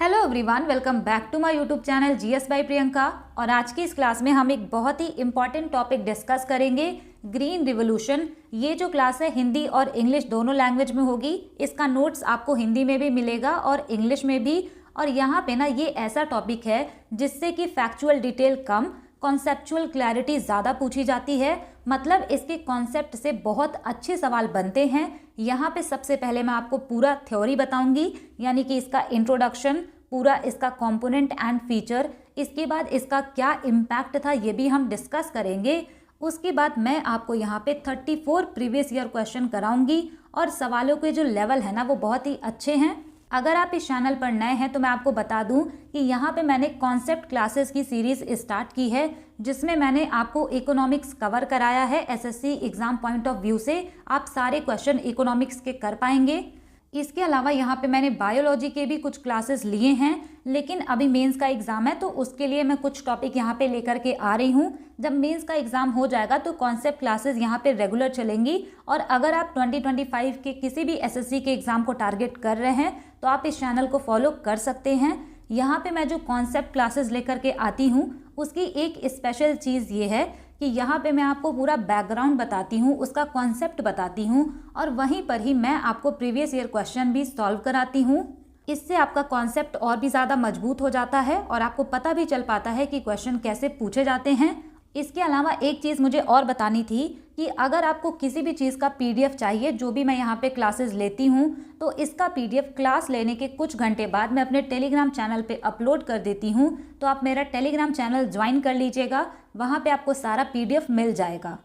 Hello everyone, welcome back to my YouTube channel GS by Priyanka. और आज की इस क्लास में हम एक बहुत ही इम्पॉर्टेंट टॉपिक डिस्कस करेंगे, ग्रीन रिवॉल्यूशन। ये जो क्लास है हिंदी और इंग्लिश दोनों लैंग्वेज में होगी। इसका नोट्स आपको हिंदी में भी मिलेगा और इंग्लिश में भी। और यहाँ पे ना ये ऐसा टॉपिक है जिससे कि फैक्चुअल डिटेल कम, कॉन्सेप्चुअल क्लैरिटी ज़्यादा पूछी जाती है। मतलब इसके कॉन्सेप्ट से बहुत अच्छे सवाल बनते हैं। यहाँ पे सबसे पहले मैं आपको पूरा थ्योरी बताऊंगी, यानी कि इसका इंट्रोडक्शन, पूरा इसका कंपोनेंट एंड फीचर, इसके बाद इसका क्या इम्पैक्ट था ये भी हम डिस्कस करेंगे। उसके बाद मैं आपको यहाँ पे 34 प्रीवियस ईयर क्वेश्चन कराऊंगी और सवालों के जो लेवल है ना वो बहुत ही अच्छे हैं। अगर आप इस चैनल पर नए हैं तो मैं आपको बता दूं कि यहाँ पे मैंने कॉन्सेप्ट क्लासेस की सीरीज स्टार्ट की है, जिसमें मैंने आपको इकोनॉमिक्स कवर कराया है। SSC exam point of view से आप सारे क्वेश्चन इकोनॉमिक्स के कर पाएंगे। इसके अलावा यहाँ पे मैंने बायोलॉजी के भी कुछ क्लासेस लिए हैं, लेकिन अभी मेंस का एग्ज़ाम है तो उसके लिए मैं कुछ टॉपिक यहाँ पे लेकर के आ रही हूँ। जब मेंस का एग्ज़ाम हो जाएगा तो कॉन्सेप्ट क्लासेस यहाँ पे रेगुलर चलेंगी। और अगर आप 2025 के किसी भी एसएससी के एग्ज़ाम को टारगेट कर रहे हैं तो आप इस चैनल को फॉलो कर सकते हैं। यहाँ पे मैं जो कॉन्सेप्ट क्लासेस लेकर के आती हूँ उसकी एक स्पेशल चीज़ ये है कि यहाँ पे मैं आपको पूरा बैकग्राउंड बताती हूँ, उसका कॉन्सेप्ट बताती हूँ और वहीं पर ही मैं आपको प्रीवियस ईयर क्वेश्चन भी सॉल्व कराती हूँ। इससे आपका कॉन्सेप्ट और भी ज़्यादा मजबूत हो जाता है और आपको पता भी चल पाता है कि क्वेश्चन कैसे पूछे जाते हैं। इसके अलावा एक चीज़ मुझे और बतानी थी कि अगर आपको किसी भी चीज़ का पीडीएफ चाहिए, जो भी मैं यहाँ पे क्लासेस लेती हूँ, तो इसका पीडीएफ क्लास लेने के कुछ घंटे बाद मैं अपने टेलीग्राम चैनल पे अपलोड कर देती हूँ। तो आप मेरा टेलीग्राम चैनल ज्वाइन कर लीजिएगा, वहाँ पे आपको सारा पीडीएफ मिल जाएगा।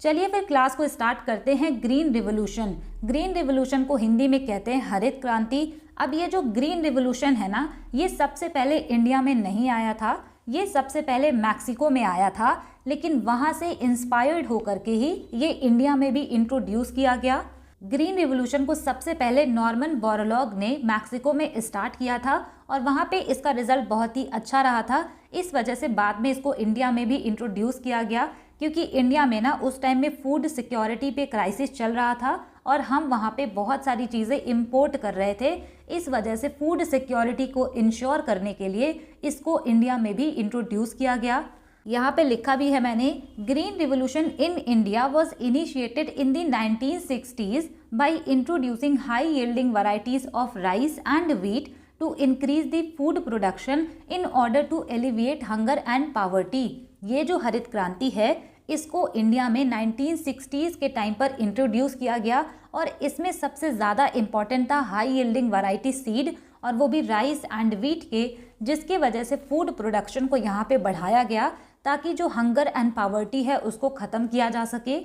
चलिए फिर क्लास को स्टार्ट करते हैं। ग्रीन रिवॉल्यूशन, ग्रीन रिवॉल्यूशन को हिंदी में कहते हैं हरित क्रांति। अब ये जो ग्रीन रिवॉल्यूशन है ना, ये सबसे पहले इंडिया में नहीं आया था, ये सबसे पहले मैक्सिको में आया था, लेकिन वहाँ से इंस्पायर्ड होकर के ही ये इंडिया में भी इंट्रोड्यूस किया गया। ग्रीन रिवॉल्यूशन को सबसे पहले नॉर्मन बोरलॉग ने मैक्सिको में स्टार्ट किया था और वहाँ पे इसका रिजल्ट बहुत ही अच्छा रहा था। इस वजह से बाद में इसको इंडिया में भी इंट्रोड्यूस किया गया, क्योंकि इंडिया में ना उस टाइम में फूड सिक्योरिटी पे क्राइसिस चल रहा था और हम वहाँ पे बहुत सारी चीज़ें इंपोर्ट कर रहे थे। इस वजह से फूड सिक्योरिटी को इंश्योर करने के लिए इसको इंडिया में भी इंट्रोड्यूस किया गया। यहाँ पे लिखा भी है मैंने, green revolution in India was initiated in the 1960s by introducing high yielding varieties of rice and wheat to increase the food production in order to alleviate hunger and poverty. ये जो हरित क्रांति है इसको इंडिया में 1960s के time पर introduce किया गया और इसमें सबसे ज़्यादा इम्पॉर्टेंट था हाई यील्डिंग वैरायटी सीड, और वो भी राइस एंड व्हीट के, जिसके वजह से फूड प्रोडक्शन को यहाँ पे बढ़ाया गया ताकि जो हंगर एंड पावर्टी है उसको ख़त्म किया जा सके।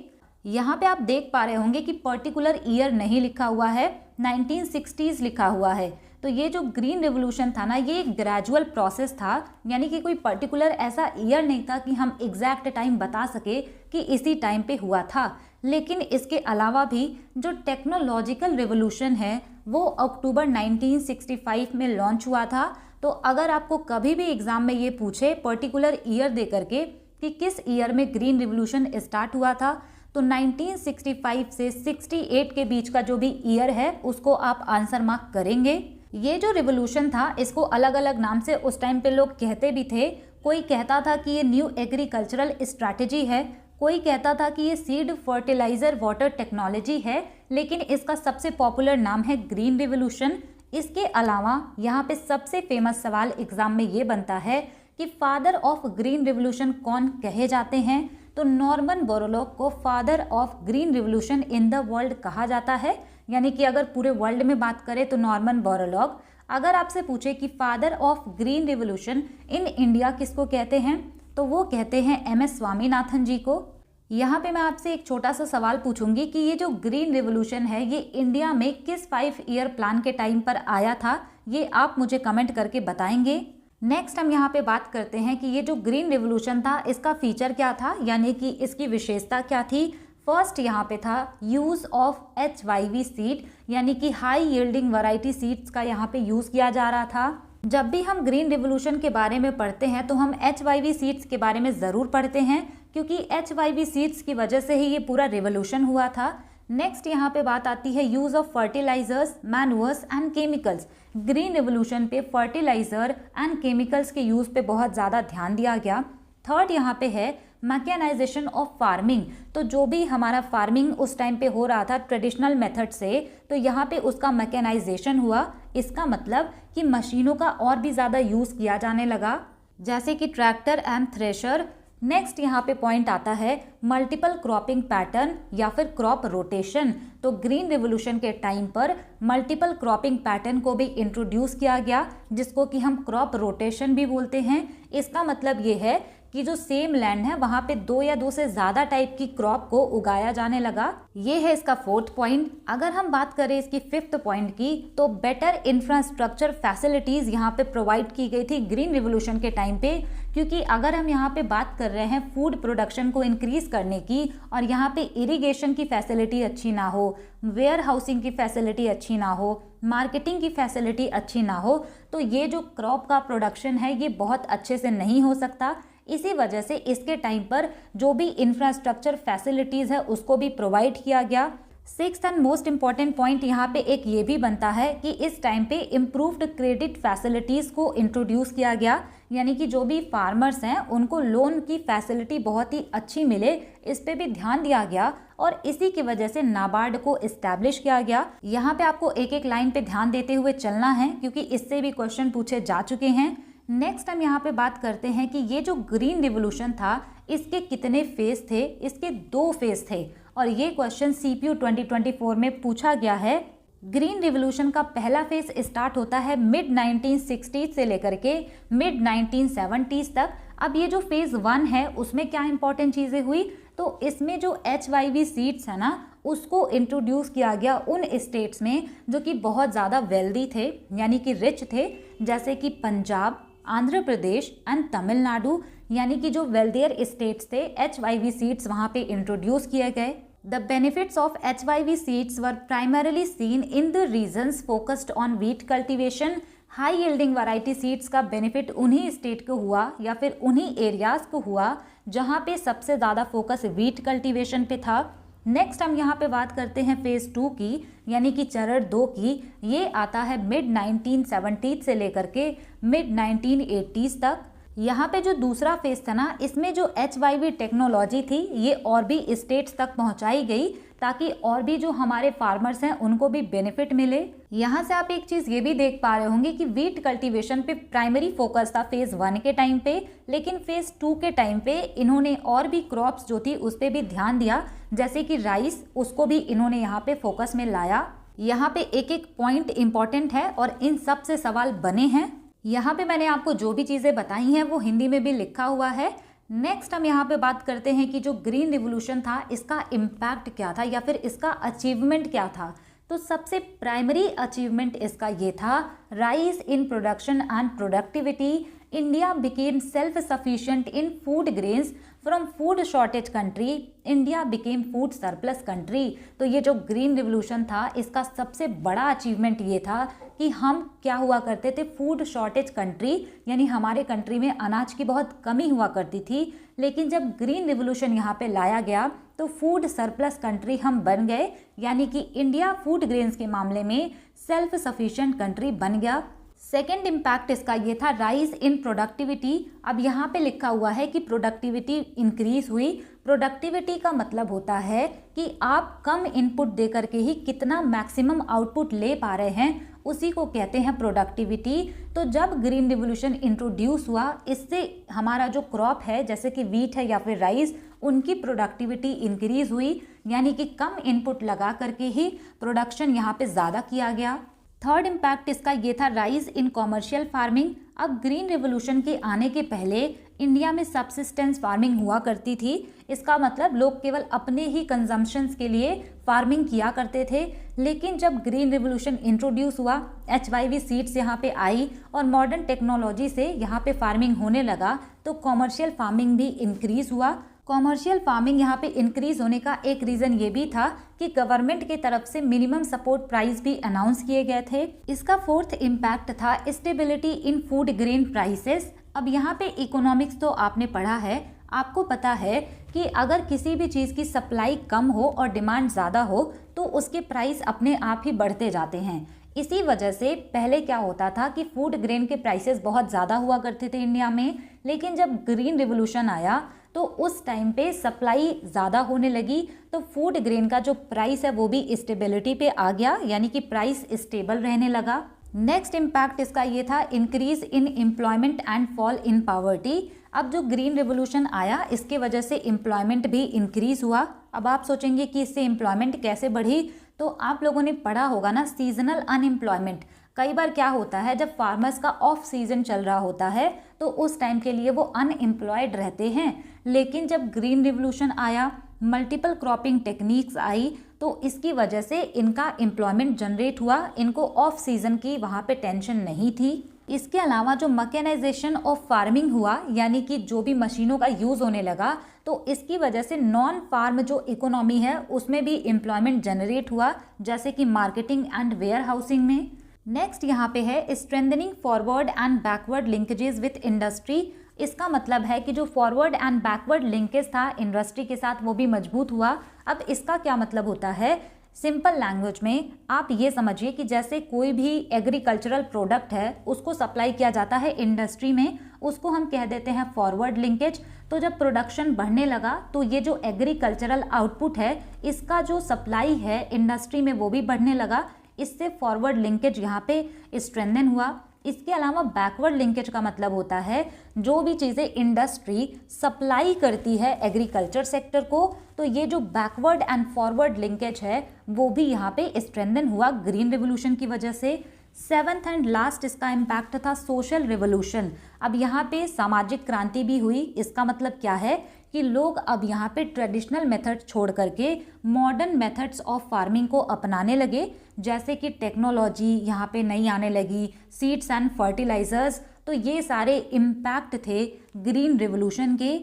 यहाँ पे आप देख पा रहे होंगे कि पर्टिकुलर ईयर नहीं लिखा हुआ है, 1960s लिखा हुआ है। तो ये जो ग्रीन रिवॉल्यूशन था ना, ये एक ग्रेजुअल प्रोसेस था, यानी कि कोई पर्टिकुलर ऐसा ईयर नहीं था कि हम एग्जैक्ट टाइम बता सके कि इसी टाइम पे हुआ था। लेकिन इसके अलावा भी जो टेक्नोलॉजिकल रिवॉल्यूशन है वो अक्टूबर 1965 में लॉन्च हुआ था। तो अगर आपको कभी भी एग्जाम में ये पूछे पर्टिकुलर ईयर दे करके कि किस ईयर में ग्रीन रिवॉल्यूशन स्टार्ट हुआ था, तो 1965 से 68 के बीच का जो भी ईयर है उसको आप आंसर मार्क करेंगे। ये जो रिवॉल्यूशन था इसको अलग अलग नाम से उस टाइम पे लोग कहते भी थे। कोई कहता था कि ये न्यू एग्रीकल्चरल स्ट्रैटेजी है, कोई कहता था कि ये सीड फर्टिलाइजर वाटर टेक्नोलॉजी है, लेकिन इसका सबसे पॉपुलर नाम है ग्रीन रिवॉल्यूशन। इसके अलावा यहाँ पे सबसे फेमस सवाल एग्जाम में ये बनता है कि फादर ऑफ ग्रीन रिवॉल्यूशन कौन कहे जाते हैं, तो नॉर्मन बोरलॉग को father of green revolution in the world कहा जाता है। यानी कि अगर पूरे वर्ल्ड में बात करें तो नॉर्मन बोरलॉग। अगर आपसे पूछे कि father of green revolution in India किसको कहते हैं, तो वो कहते हैं एमएस स्वामीनाथन जी को। यहाँ पे मैं आपसे एक छोटा सा सवाल पूछूंगी कि ये जो ग्रीन रिवॉल्यूशन है ये इंडिया में किस 5 ईयर प्लान के टाइम पर आया था, ये आप मुझे कमेंट करके बताएंगे। नेक्स्ट हम यहाँ पे बात करते हैं कि ये जो ग्रीन रिवॉल्यूशन था इसका फीचर क्या था, यानी कि इसकी विशेषता क्या थी। फर्स्ट यहाँ पे था यूज़ ऑफ HYV सीड, यानी कि हाई यील्डिंग वैरायटी सीड्स का यहाँ पे यूज़ किया जा रहा था। जब भी हम ग्रीन रिवॉल्यूशन के बारे में पढ़ते हैं तो हम HYV सीड्स के बारे में ज़रूर पढ़ते हैं, क्योंकि HYV सीड्स की वजह से ही ये पूरा रिवॉल्यूशन हुआ था। नेक्स्ट यहाँ पे बात आती है use of fertilizers, manures and chemicals. Green revolution पे फर्टिलाइजर एंड केमिकल्स के यूज पे बहुत ज़्यादा ध्यान दिया गया। थर्ड यहाँ पे है मैकेनाइजेशन ऑफ फार्मिंग। तो जो भी हमारा फार्मिंग उस टाइम पे हो रहा था ट्रेडिशनल मेथड से, तो यहाँ पे उसका मैकेनाइजेशन हुआ। इसका मतलब कि मशीनों का और भी ज़्यादा यूज़ किया जाने लगा, जैसे कि ट्रैक्टर एंड थ्रेशर। नेक्स्ट यहाँ पे पॉइंट आता है मल्टीपल क्रॉपिंग पैटर्न या फिर क्रॉप रोटेशन। तो ग्रीन रिवोल्यूशन के टाइम पर मल्टीपल क्रॉपिंग पैटर्न को भी इंट्रोड्यूस किया गया, जिसको कि हम क्रॉप रोटेशन भी बोलते हैं। इसका मतलब ये है कि जो सेम लैंड है वहाँ पे 2 या 2 से ज़्यादा टाइप की क्रॉप को उगाया जाने लगा। ये है इसका फोर्थ पॉइंट। अगर हम बात करें इसकी फिफ्थ पॉइंट की, तो बेटर इंफ्रास्ट्रक्चर फैसिलिटीज़ यहाँ पे प्रोवाइड की गई थी ग्रीन रिवोल्यूशन के टाइम पे। क्योंकि अगर हम यहाँ पे बात कर रहे हैं फूड प्रोडक्शन को इंक्रीज करने की, और यहाँ पे इरिगेशन की फैसिलिटी अच्छी ना हो, वेयर हाउसिंग की फैसिलिटी अच्छी ना हो, मार्केटिंग की फैसिलिटी अच्छी ना हो, तो ये जो क्रॉप का प्रोडक्शन है ये बहुत अच्छे से नहीं हो सकता। इसी वजह से इसके टाइम पर जो भी इंफ्रास्ट्रक्चर फैसिलिटीज़ है उसको भी प्रोवाइड किया गया। Sixth and most important point यहाँ पे एक ये भी बनता है कि इस टाइम पे इम्प्रूव्ड क्रेडिट फैसिलिटीज़ को इंट्रोड्यूस किया गया, यानी कि जो भी फार्मर्स हैं उनको लोन की फैसिलिटी बहुत ही अच्छी मिले, इस पे भी ध्यान दिया गया। और इसी की वजह से नाबार्ड को इस्टेब्लिश किया गया। यहाँ पे आपको एक एक लाइन पे ध्यान देते हुए चलना है, क्योंकि इससे भी क्वेश्चन पूछे जा चुके हैं। नेक्स्ट हम यहाँ पे बात करते हैं कि ये जो ग्रीन रिवोल्यूशन था इसके कितने फेज थे। इसके 2 फेज थे, और ये क्वेश्चन CPU 2024 में पूछा गया है। ग्रीन रिवोल्यूशन का पहला फेज स्टार्ट होता है मिड 1960s से लेकर के मिड 1970s तक। अब ये जो फेज 1 है उसमें क्या इंपॉर्टेंट चीज़ें हुई, तो इसमें जो HYV सीड्स है ना उसको इंट्रोड्यूस किया गया उन स्टेट्स में जो कि बहुत ज़्यादा वेल्दी थे, यानी कि रिच थे, जैसे कि पंजाब, आंध्र प्रदेश एंड तमिलनाडु, यानी कि जो वेल्दियर स्टेट्स थे HYV सीड्स वहाँ पे इंट्रोड्यूस किए गए। The benefits of HYV seeds were primarily seen in the regions focused on wheat cultivation. High yielding variety seeds का बेनिफिट उन्हीं स्टेट को हुआ या फिर उन्हीं एरियाज को हुआ जहाँ पे सबसे ज़्यादा फोकस व्हीट कल्टीवेशन पे था। नेक्स्ट हम यहाँ पे बात करते हैं फेज़ 2 की, यानी कि चरण 2 की। ये आता है मिड 1970s से लेकर के मिड 1980s तक। यहाँ पे जो दूसरा फेज था ना, इसमें जो HYV टेक्नोलॉजी थी ये और भी स्टेट्स तक पहुँचाई गई, ताकि और भी जो हमारे फार्मर्स हैं उनको भी बेनिफिट मिले। यहाँ से आप एक चीज़ ये भी देख पा रहे होंगे कि व्हीट कल्टीवेशन पे प्राइमरी फोकस था फेज़ 1 के टाइम पे, लेकिन फेज़ 2 के टाइम पे इन्होंने और भी क्रॉप्स जो थी उस पर भी ध्यान दिया, जैसे कि राइस, उसको भी इन्होंने यहाँ पे फोकस में लाया। यहाँ पे एक एक पॉइंट इंपॉर्टेंट है और इन सब से सवाल बने हैं। यहाँ पे मैंने आपको जो भी चीज़ें बताई हैं वो हिंदी में भी लिखा हुआ है। नेक्स्ट हम यहाँ पे बात करते हैं कि जो ग्रीन रिवोल्यूशन था इसका इम्पैक्ट क्या था या फिर इसका अचीवमेंट क्या था। तो सबसे प्राइमरी अचीवमेंट इसका ये था, rise in production and productivity. India became self sufficient in food grains from food shortage country, India became food surplus country. तो ये जो ग्रीन रिवोल्यूशन था इसका सबसे बड़ा अचीवमेंट ये था कि हम क्या हुआ करते थे, फूड शॉर्टेज कंट्री, यानी हमारे कंट्री में अनाज की बहुत कमी हुआ करती थी। लेकिन जब ग्रीन रिवोल्यूशन यहाँ पे लाया गया तो फूड सरप्लस कंट्री हम बन गए, यानी कि इंडिया फूड ग्रेन्स के मामले में सेल्फ सफिशिएंट कंट्री बन गया। सेकेंड इम्पैक्ट इसका ये था, राइज इन प्रोडक्टिविटी। अब यहाँ पे लिखा हुआ है कि प्रोडक्टिविटी इंक्रीज हुई। प्रोडक्टिविटी का मतलब होता है कि आप कम इनपुट दे करके ही कितना मैक्सिमम आउटपुट ले पा रहे हैं, उसी को कहते हैं प्रोडक्टिविटी। तो जब ग्रीन रिवोल्यूशन इंट्रोड्यूस हुआ, इससे हमारा जो क्रॉप है जैसे कि वीट है या फिर राइस, उनकी प्रोडक्टिविटी इंक्रीज हुई, यानी कि कम इनपुट लगा करके ही प्रोडक्शन यहाँ पे ज़्यादा किया गया। थर्ड इम्पैक्ट इसका ये था, राइज इन कॉमर्शियल फार्मिंग। अब ग्रीन रिवोल्यूशन के आने के पहले इंडिया में सबसिस्टेंस फार्मिंग हुआ करती थी। इसका मतलब लोग केवल अपने ही कंजम्पशंस के लिए फार्मिंग किया करते थे। लेकिन जब ग्रीन रिवोल्यूशन इंट्रोड्यूस हुआ, HYV सीड्स यहाँ पे आई और मॉडर्न टेक्नोलॉजी से यहाँ पे फार्मिंग होने लगा, तो कॉमर्शियल फार्मिंग भी इंक्रीज हुआ। कॉमर्शियल फार्मिंग यहाँ पे इंक्रीज होने का एक रीज़न ये भी था कि गवर्नमेंट की तरफ से मिनिमम सपोर्ट प्राइस भी अनाउंस किए गए थे। इसका फोर्थ इम्पैक्ट था, stability in food grain prices. अब यहाँ पे इकोनॉमिक्स तो आपने पढ़ा है, आपको पता है कि अगर किसी भी चीज़ की सप्लाई कम हो और डिमांड ज़्यादा हो तो उसके प्राइस अपने आप ही बढ़ते जाते हैं। इसी वजह से पहले क्या होता था कि फूड ग्रेन के प्राइसेस बहुत ज़्यादा हुआ करते थे इंडिया में, लेकिन जब ग्रीन रिवॉल्यूशन आया तो उस टाइम पे सप्लाई ज़्यादा होने लगी, तो फूड ग्रेन का जो प्राइस है वो भी स्टेबिलिटी पे आ गया, यानी कि प्राइस स्टेबल रहने लगा। नेक्स्ट इम्पैक्ट इसका ये था increase in employment and fall in poverty. अब जो ग्रीन रिवॉल्यूशन आया इसके वजह से एम्प्लॉयमेंट भी इंक्रीज हुआ। अब आप सोचेंगे कि इससे एम्प्लॉयमेंट कैसे बढ़ी, तो आप लोगों ने पढ़ा होगा ना सीजनल अनएम्प्लॉयमेंट। कई बार क्या होता है जब फार्मर्स का ऑफ सीजन चल रहा होता है तो उस टाइम के लिए वो अनएम्प्लॉयड रहते हैं, लेकिन जब ग्रीन रिवॉल्यूशन आया, मल्टीपल क्रॉपिंग टेक्निक्स आई, तो इसकी वजह से इनका एम्प्लॉयमेंट जनरेट हुआ, इनको ऑफ सीजन की वहाँ पे टेंशन नहीं थी। इसके अलावा जो मैकेनाइजेशन ऑफ फार्मिंग हुआ, यानी कि जो भी मशीनों का यूज़ होने लगा, तो इसकी वजह से नॉन फार्म जो इकोनॉमी है उसमें भी एम्प्लॉयमेंट जनरेट हुआ, जैसे कि मार्केटिंग एंड वेयर हाउसिंग में। नेक्स्ट यहाँ पे है strengthening forward and backward linkages with industry. इसका मतलब है कि जो फॉरवर्ड एंड बैकवर्ड लिंकेज था इंडस्ट्री के साथ वो भी मजबूत हुआ। अब इसका क्या मतलब होता है, सिंपल लैंग्वेज में आप ये समझिए कि जैसे कोई भी एग्रीकल्चरल प्रोडक्ट है उसको सप्लाई किया जाता है इंडस्ट्री में, उसको हम कह देते हैं फॉरवर्ड लिंकेज। तो जब प्रोडक्शन बढ़ने लगा तो ये जो एग्रीकल्चरल आउटपुट है इसका जो सप्लाई है इंडस्ट्री में वो भी बढ़ने लगा, इससे फॉरवर्ड लिंकेज यहाँ पे स्ट्रेंथन हुआ। इसके अलावा बैकवर्ड लिंकेज का मतलब होता है जो भी चीज़ें इंडस्ट्री सप्लाई करती है एग्रीकल्चर सेक्टर को, तो ये जो बैकवर्ड एंड फॉरवर्ड लिंकेज है वो भी यहाँ पे स्ट्रेंथन हुआ ग्रीन रिवॉल्यूशन की वजह से। सेवंथ एंड लास्ट इसका इम्पैक्ट था सोशल रिवॉल्यूशन। अब यहाँ पे सामाजिक क्रांति भी हुई। इसका मतलब क्या है कि लोग अब यहाँ पे ट्रेडिशनल मेथड छोड़ करके मॉडर्न मेथड्स ऑफ फार्मिंग को अपनाने लगे, जैसे कि टेक्नोलॉजी यहाँ पे नई आने लगी, सीड्स एंड फर्टिलाइजर्स। तो ये सारे इम्पैक्ट थे ग्रीन रिवॉल्यूशन के।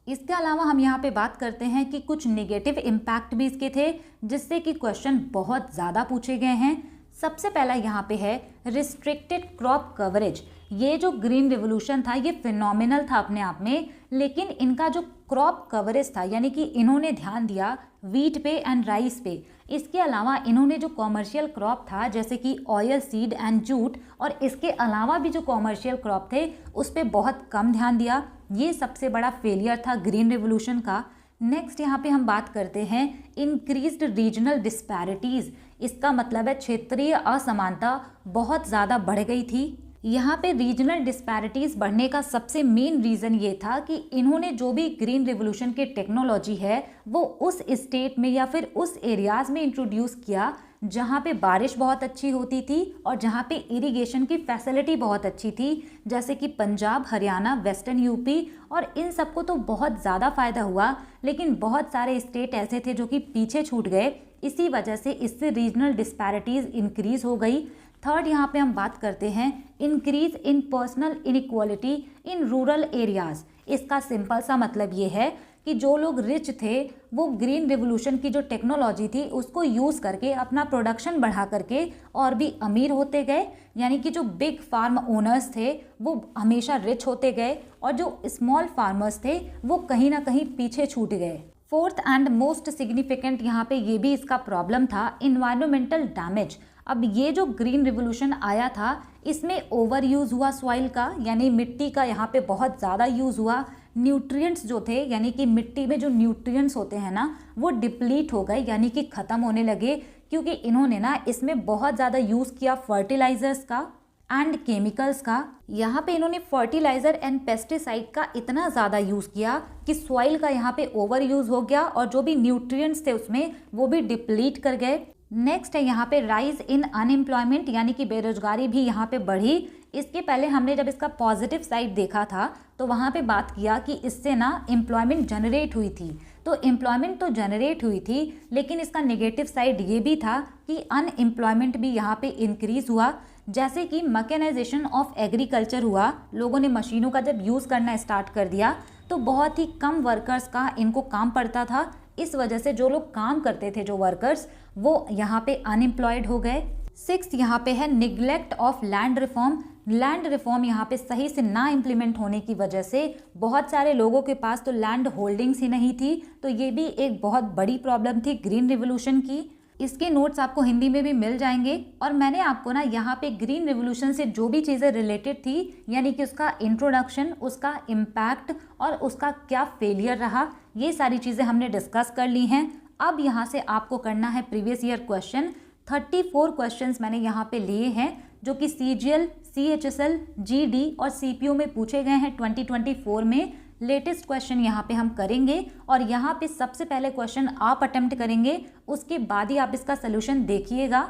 इसके अलावा हम यहाँ पे बात करते हैं कि कुछ नेगेटिव इम्पैक्ट भी इसके थे, जिससे कि क्वेश्चन बहुत ज़्यादा पूछे गए हैं। सबसे पहला यहाँ पे है रिस्ट्रिक्टेड क्रॉप कवरेज। ये जो ग्रीन रिवॉल्यूशन था ये फिनोमिनल था अपने आप में, लेकिन इनका जो क्रॉप कवरेज था, यानी कि इन्होंने ध्यान दिया वीट पे एंड राइस पे। इसके अलावा इन्होंने जो कॉमर्शियल क्रॉप था जैसे कि ऑयल सीड एंड जूट, और इसके अलावा भी जो कॉमर्शियल क्रॉप थे उस पर बहुत कम ध्यान दिया। ये सबसे बड़ा फेलियर था ग्रीन रिवॉल्यूशन का। नेक्स्ट यहाँ पे हम बात करते हैं इंक्रीज्ड रीजनल डिस्पैरिटीज़। इसका मतलब है क्षेत्रीय असमानता बहुत ज़्यादा बढ़ गई थी। यहाँ पे रीजनल डिस्पैरिटीज़ बढ़ने का सबसे मेन रीज़न ये था कि इन्होंने जो भी ग्रीन रिवॉल्यूशन की टेक्नोलॉजी है वो उस स्टेट में या फिर उस एरियाज़ में इंट्रोड्यूस किया जहाँ पे बारिश बहुत अच्छी होती थी और जहाँ पे इरिगेशन की फैसिलिटी बहुत अच्छी थी, जैसे कि पंजाब, हरियाणा, वेस्टर्न यूपी, और इन सबको तो बहुत ज़्यादा फ़ायदा हुआ, लेकिन बहुत सारे स्टेट ऐसे थे जो कि पीछे छूट गए। इसी वजह से इससे रीजनल डिस्पैरिटीज़ इंक्रीज़ हो गई। थर्ड यहाँ पे हम बात करते हैं increase in personal inequality in rural areas. इसका सिंपल सा मतलब ये है कि जो लोग रिच थे वो ग्रीन रिवॉल्यूशन की जो टेक्नोलॉजी थी उसको यूज़ करके अपना प्रोडक्शन बढ़ा करके और भी अमीर होते गए, यानी कि जो बिग फार्म ओनर्स थे वो हमेशा रिच होते गए और जो स्मॉल फार्मर्स थे वो कहीं ना कहीं पीछे छूट गए। फोर्थ एंड मोस्ट सिग्निफिकेंट यहाँ पे ये भी इसका प्रॉब्लम था इन्वायरमेंटल डैमेज। अब ये जो ग्रीन रिवॉल्यूशन आया था इसमें ओवर यूज़ हुआ सॉइल का, यानी मिट्टी का यहाँ पे बहुत ज़्यादा यूज़ हुआ। न्यूट्रिएंट्स जो थे, यानी कि मिट्टी में जो न्यूट्रिएंट्स होते हैं ना वो डिप्लीट हो गए, यानी कि ख़त्म होने लगे, क्योंकि इन्होंने ना इसमें बहुत ज़्यादा यूज़ किया फर्टिलाइजर्स का एंड केमिकल्स का। यहाँ पे इन्होंने फर्टिलाइजर एंड पेस्टिसाइड का इतना ज़्यादा यूज़ किया कि सॉइल का यहाँ पे ओवर यूज़ हो गया और जो भी न्यूट्रिएंट्स थे उसमें वो भी डिप्लीट कर गए। नेक्स्ट है यहाँ पे राइज इन अनएम्प्लॉयमेंट, यानी कि बेरोजगारी भी यहाँ पे बढ़ी। इसके पहले हमने जब इसका पॉजिटिव साइड देखा था तो वहाँ पे बात किया कि इससे ना एम्प्लॉयमेंट जनरेट हुई थी, तो एम्प्लॉयमेंट तो जनरेट हुई थी, लेकिन इसका नेगेटिव साइड ये भी था कि अनएम्प्लॉयमेंट भी यहाँ पे इंक्रीज हुआ। जैसे कि मैकेनाइजेशन ऑफ एग्रीकल्चर हुआ, लोगों ने मशीनों का जब यूज़ करना स्टार्ट कर दिया तो बहुत ही कम वर्कर्स का इनको काम पड़ता था। इस वजह से जो लोग काम करते थे, जो वर्कर्स, वो यहाँ पे अनएम्प्लॉयड हो गए। सिक्स्थ यहाँ पे है neglect of land reform. Land reform यहाँ पे सही से ना इम्प्लीमेंट होने की वजह से बहुत सारे लोगों के पास तो लैंड होल्डिंग्स ही नहीं थी, तो ये भी एक बहुत बड़ी प्रॉब्लम थी ग्रीन रिवोल्यूशन की। इसके नोट्स आपको हिंदी में भी मिल जाएंगे और मैंने आपको ना यहाँ पे ग्रीन रिवोल्यूशन से जो भी चीज़ें रिलेटेड थी, यानी कि उसका इंट्रोडक्शन, उसका इम्पैक्ट और उसका क्या फेलियर रहा, ये सारी चीज़ें हमने डिस्कस कर ली हैं। अब यहाँ से आपको करना है प्रीवियस ईयर क्वेश्चन। 34 क्वेश्चंस मैंने यहाँ पे लिए हैं जो कि CGL, CHSL, GD और CPO में पूछे गए हैं 2024 में। लेटेस्ट क्वेश्चन यहाँ पे हम करेंगे और यहाँ पे सबसे पहले क्वेश्चन आप अटेम्प्ट करेंगे, उसके बाद ही आप इसका सोल्यूशन देखिएगा।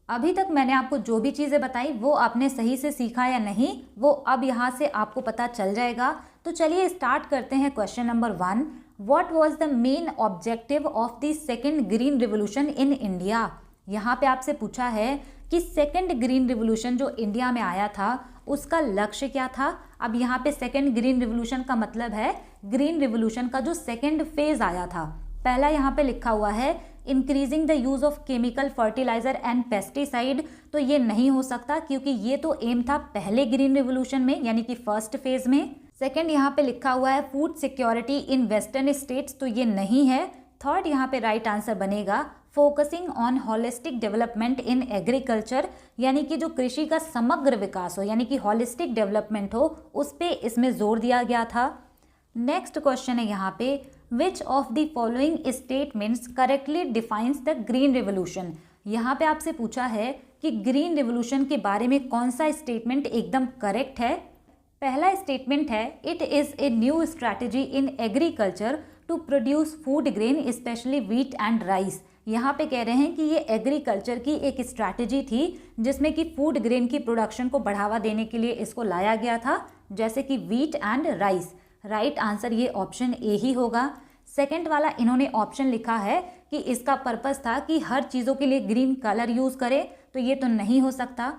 अभी तक मैंने आपको जो भी चीज़ें बताई वो आपने सही से सीखा या नहीं, वो अब यहाँ से आपको पता चल जाएगा। तो चलिए स्टार्ट करते हैं question number 1। What was the main objective of the second green revolution in India. यहाँ पे आपसे पूछा है कि सेकेंड ग्रीन रिवोल्यूशन जो इंडिया में आया था उसका लक्ष्य क्या था। अब यहाँ पे सेकेंड ग्रीन रिवोल्यूशन का मतलब है ग्रीन रिवोल्यूशन का जो सेकेंड फेज आया था। पहला यहाँ पे लिखा हुआ है increasing the use of chemical fertiliser and pesticide, तो ये नहीं हो सकता क्योंकि ये तो एम था पहले ग्रीन रिवोल्यूशन में, यानी कि फर्स्ट फेज में। सेकेंड यहाँ पे लिखा हुआ है food security in western states, तो ये नहीं है। थर्ड यहाँ पे राइट आंसर बनेगा focusing on holistic development in agriculture, यानी कि जो कृषि का समग्र विकास हो, यानी कि होलिस्टिक डेवलपमेंट हो, उस पे इसमें जोर दिया गया था। नेक्स्ट क्वेश्चन है यहाँ पे which of the following statements correctly defines the green revolution. यहाँ पे आपसे पूछा है कि ग्रीन रिवोल्यूशन के बारे में कौन सा स्टेटमेंट एकदम करेक्ट है। पहला स्टेटमेंट है it is a new strategy in agriculture to produce food grain specially wheat and rice. यहाँ पे कह रहे हैं कि ये एग्रीकल्चर की एक स्ट्रैटेजी थी जिसमें कि फूड ग्रेन की प्रोडक्शन को बढ़ावा देने के लिए इसको लाया गया था, जैसे कि wheat and rice. Right answer ये ऑप्शन ए ही होगा। सेकंड वाला इन्होंने ऑप्शन लिखा है कि इसका पर्पस था कि हर चीज़ों के लिए ग्रीन कलर यूज़ करे, तो ये तो नहीं हो सकता।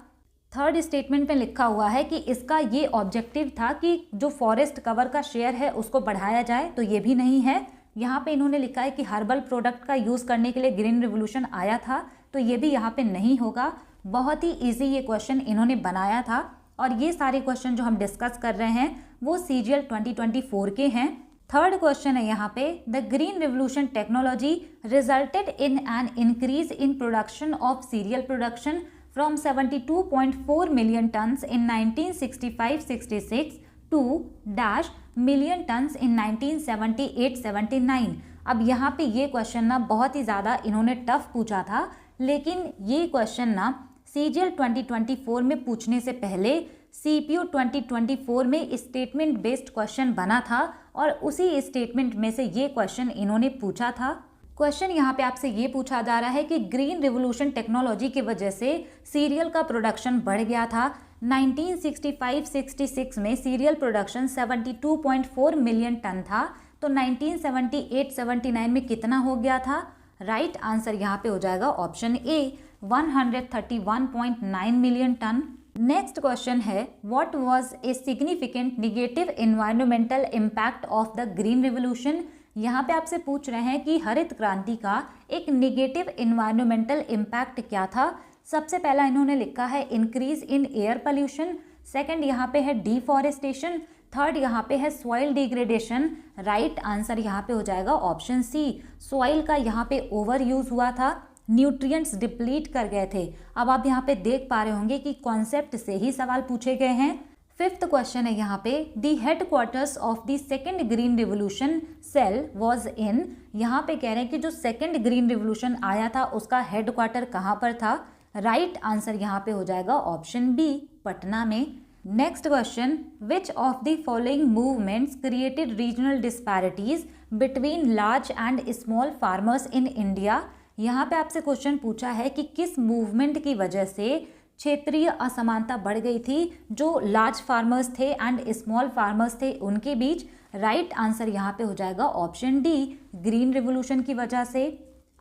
थर्ड स्टेटमेंट में लिखा हुआ है कि इसका ये ऑब्जेक्टिव था कि जो फॉरेस्ट कवर का शेयर है उसको बढ़ाया जाए, तो ये भी नहीं है। यहाँ पे इन्होंने लिखा है कि हर्बल प्रोडक्ट का यूज़ करने के लिए ग्रीन रिवोल्यूशन आया था, तो ये भी यहाँ पे नहीं होगा। बहुत ही इजी ये क्वेश्चन इन्होंने बनाया था और ये सारे क्वेश्चन जो हम डिस्कस कर रहे हैं वो CGL 2024 के हैं। थर्ड क्वेश्चन है यहाँ पे the green revolution technology resulted in an increase in production of cereal production from 72.4 million tons in 1965-66 to dash million tons in 1978-79। अब यहाँ पे ये क्वेश्चन ना बहुत ही ज़्यादा इन्होंने टफ पूछा था, लेकिन ये क्वेश्चन ना CGL 2024 में पूछने से पहले CPO 2024 में स्टेटमेंट बेस्ड क्वेश्चन बना था और उसी स्टेटमेंट में से ये क्वेश्चन इन्होंने पूछा था। क्वेश्चन यहाँ पे आपसे ये पूछा जा रहा है कि ग्रीन रिवोल्यूशन टेक्नोलॉजी की वजह से सीरियल का प्रोडक्शन बढ़ गया था। 1965-66 में सीरियल प्रोडक्शन 72.4 मिलियन टन था, तो 1978-79 में कितना हो गया था। राइट आंसर यहाँ पे हो जाएगा option A 131.9 million ton. Next question है what was a significant negative environmental impact of the green revolution. यहाँ पे आपसे पूछ रहे हैं कि हरित क्रांति का एक नेगेटिव एनवायरमेंटल इम्पैक्ट क्या था। सबसे पहला इन्होंने लिखा है increase in air pollution, second यहाँ पे है डिफॉरेस्टेशन, थर्ड यहाँ पे है सॉइल डिग्रेडेशन। राइट आंसर यहाँ पे हो जाएगा ऑप्शन सी, सॉइल का यहाँ पे ओवर यूज हुआ था, न्यूट्रिएंट्स डिप्लीट कर गए थे। अब आप यहाँ पे देख पा रहे होंगे कि कॉन्सेप्ट से ही सवाल पूछे गए हैं। फिफ्थ क्वेश्चन है यहाँ पे the headquarters of the second green revolution cell was in. यहाँ पे कह रहे हैं कि जो सेकेंड ग्रीन रिवोल्यूशन आया था उसका हेडक्वार्टर कहाँ पर था। राइट आंसर यहाँ पे हो जाएगा ऑप्शन बी, पटना में। Next question which of the following movements created regional disparities between large and small farmers in India. यहाँ पे आपसे क्वेश्चन पूछा है कि किस मूवमेंट की वजह से क्षेत्रीय असमानता बढ़ गई थी जो लार्ज फार्मर्स थे एंड स्मॉल फार्मर्स थे उनके बीच। राइट आंसर यहाँ पे हो जाएगा ऑप्शन डी, ग्रीन रिवोल्यूशन की वजह से।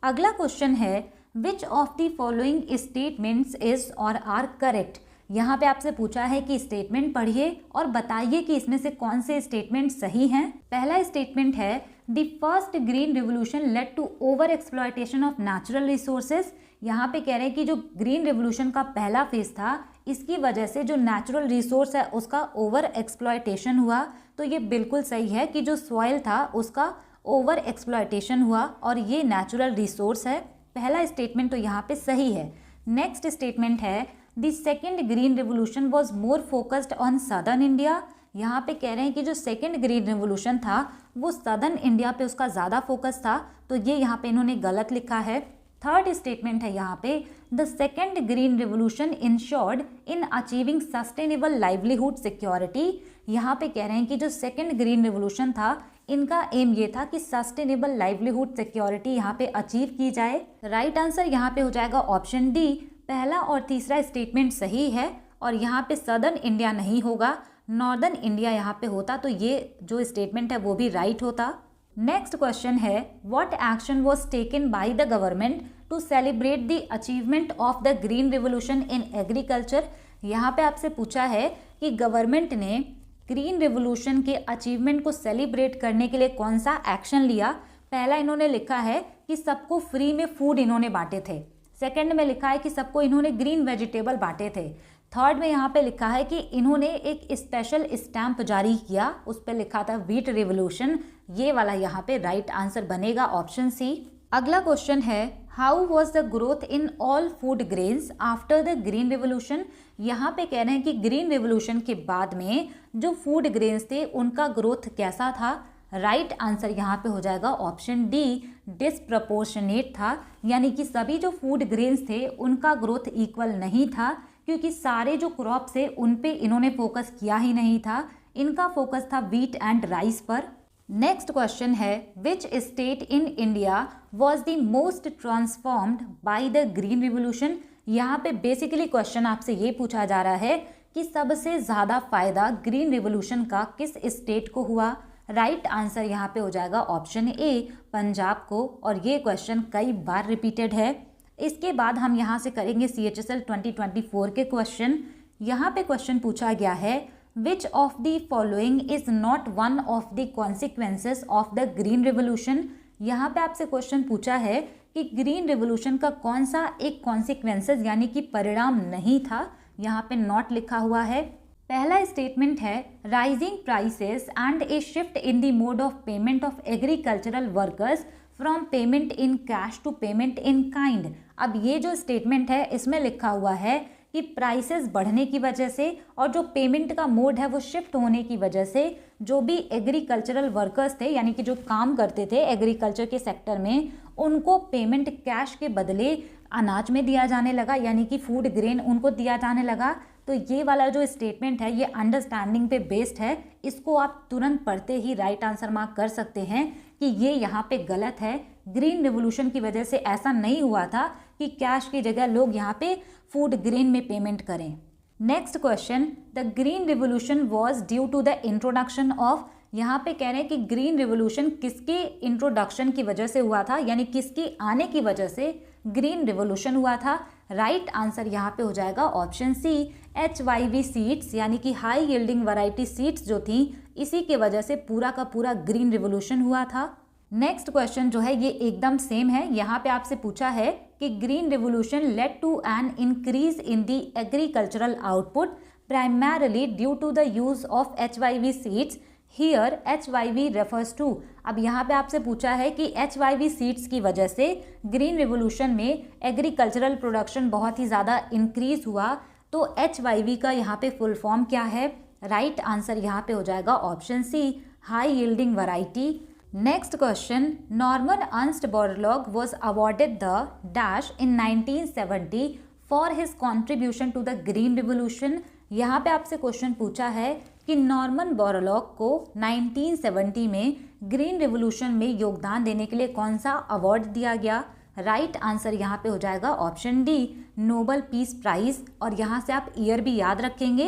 अगला क्वेश्चन है which of the following statements is और आर करेक्ट। यहाँ पे आपसे पूछा है कि स्टेटमेंट पढ़िए और बताइए कि इसमें से कौन से स्टेटमेंट सही हैं। पहला स्टेटमेंट है the first green revolution led to over exploitation of natural resources. यहाँ पे कह रहे हैं कि जो ग्रीन रिवोल्यूशन का पहला फेज था इसकी वजह से जो नेचुरल रिसोर्स है उसका ओवर एक्सप्लॉयटेशन हुआ। तो ये बिल्कुल सही है कि जो सॉइल था उसका ओवर एक्सप्लॉयटेशन हुआ और ये नेचुरल रिसोर्स है। पहला स्टेटमेंट तो यहाँ पे सही है। नेक्स्ट स्टेटमेंट है the second green revolution was more focused on southern India. यहाँ पे कह रहे हैं कि जो सेकेंड ग्रीन रिवोल्यूशन था वो सदर्न इंडिया पे उसका ज़्यादा फोकस था, तो ये यहाँ पे इन्होंने गलत लिखा है। थर्ड स्टेटमेंट है यहाँ पे the second green revolution insured in achieving sustainable livelihood security. यहाँ पे कह रहे हैं कि जो सेकेंड ग्रीन रिवोल्यूशन था इनका एम ये था कि सस्टेनेबल लाइवलीहुड सिक्योरिटी यहाँ पे अचीव की जाए। राइट आंसर यहाँ पे हो जाएगा ऑप्शन डी। पहला और तीसरा स्टेटमेंट सही है और यहाँ पे सदर्न इंडिया नहीं होगा, नॉर्दर्न इंडिया यहाँ पे होता, तो ये जो स्टेटमेंट है वो भी राइट होता। नेक्स्ट क्वेश्चन है what action was taken by the government to celebrate the achievement of the green revolution in agriculture. यहाँ पे आपसे पूछा है कि गवर्नमेंट ने ग्रीन रिवोल्यूशन के अचीवमेंट को सेलिब्रेट करने के लिए कौन सा एक्शन लिया। पहला इन्होंने लिखा है कि सबको फ्री में फूड इन्होंने बांटे थे। सेकंड में लिखा है कि सबको इन्होंने ग्रीन वेजिटेबल बांटे थे। थर्ड में यहाँ पे लिखा है कि इन्होंने एक स्पेशल स्टैम्प जारी किया, उस पर लिखा था व्हीट रिवोल्यूशन। ये वाला यहाँ पे राइट आंसर बनेगा ऑप्शन सी। अगला क्वेश्चन है how was the growth in all food grains after the green revolution. यहाँ पे कह रहे हैं कि ग्रीन रिवोल्यूशन के बाद में जो फूड ग्रेन्स थे उनका ग्रोथ कैसा था। राइट आंसर यहाँ पे हो जाएगा ऑप्शन डी, डिसप्रपोर्शनेट था। यानी कि सभी जो फूड ग्रेन्स थे उनका ग्रोथ इक्वल नहीं था, क्योंकि सारे जो क्रॉप थे उन पे इन्होंने फोकस किया ही नहीं था। इनका फोकस था व्हीट एंड राइस पर। नेक्स्ट क्वेश्चन है which state in India was the most transformed by the green revolution. यहाँ पे बेसिकली क्वेश्चन आपसे ये पूछा जा रहा है कि सबसे ज़्यादा फायदा ग्रीन रिवोल्यूशन का किस स्टेट को हुआ। राइट आंसर यहाँ पे हो जाएगा ऑप्शन ए, पंजाब को। और ये क्वेश्चन कई बार रिपीटेड है। इसके बाद हम यहाँ से करेंगे CHSL 2024 के क्वेश्चन। यहाँ पे क्वेश्चन पूछा गया है which of the following is not one of the consequences of the green revolution. यहाँ पे आपसे क्वेश्चन पूछा है कि ग्रीन रिवोल्यूशन का कौन सा एक कॉन्सिक्वेंसेस यानी कि परिणाम नहीं था। यहाँ पे नॉट लिखा हुआ है। पहला स्टेटमेंट है rising prices and a shift in the mode of payment of agricultural workers from payment in cash to payment in kind. अब ये जो स्टेटमेंट है इसमें लिखा हुआ है कि प्राइसेस बढ़ने की वजह से और जो पेमेंट का मोड है वो शिफ्ट होने की वजह से जो भी एग्रीकल्चरल वर्कर्स थे यानी कि जो काम करते थे एग्रीकल्चर के सेक्टर में, उनको पेमेंट कैश के बदले अनाज में दिया जाने लगा, यानी कि फूड ग्रेन उनको दिया जाने लगा। तो ये वाला जो स्टेटमेंट है ये अंडरस्टैंडिंग पे बेस्ड है। इसको आप तुरंत पढ़ते ही राइट आंसर मार्क कर सकते हैं कि ये यहाँ पे गलत है। ग्रीन रिवोल्यूशन की वजह से ऐसा नहीं हुआ था कि कैश की जगह लोग यहाँ पे फूड ग्रेन में पेमेंट करें। Next question the green revolution was due to the introduction of. यहाँ पे कह रहे हैं कि ग्रीन रिवोल्यूशन किसके इंट्रोडक्शन की वजह से हुआ था, यानी किसके आने की वजह से ग्रीन रिवोल्यूशन हुआ था। राइट आंसर यहाँ पे हो जाएगा ऑप्शन सी, HYV सीड्स यानी कि हाई यील्डिंग वैरायटी सीड्स जो थी इसी के वजह से पूरा का पूरा ग्रीन रिवोल्यूशन हुआ था। नेक्स्ट क्वेश्चन जो है ये एकदम सेम है। यहाँ पे आपसे पूछा है कि green revolution led to an increase in the agricultural output primarily due to the use of HYV seeds. Here HYV refers to. अब यहाँ पे आपसे पूछा है कि HYV सीड्स की वजह से ग्रीन रिवोल्यूशन में एग्रीकल्चरल प्रोडक्शन बहुत ही ज़्यादा इंक्रीज हुआ, तो HYV का यहाँ पे फुल फॉर्म क्या है। राइट आंसर यहाँ पे हो जाएगा option C, high yielding variety. Next question Norman Ernst Borlaug was awarded the dash in 1970 for his contribution to the green revolution. यहाँ पे आपसे क्वेश्चन पूछा है कि नॉर्मन बोरलॉग को 1970 में ग्रीन रिवोल्यूशन में योगदान देने के लिए कौन सा अवार्ड दिया गया। राइट आंसर यहाँ पे हो जाएगा option D, Nobel peace prize. और यहाँ से आप ईयर भी याद रखेंगे।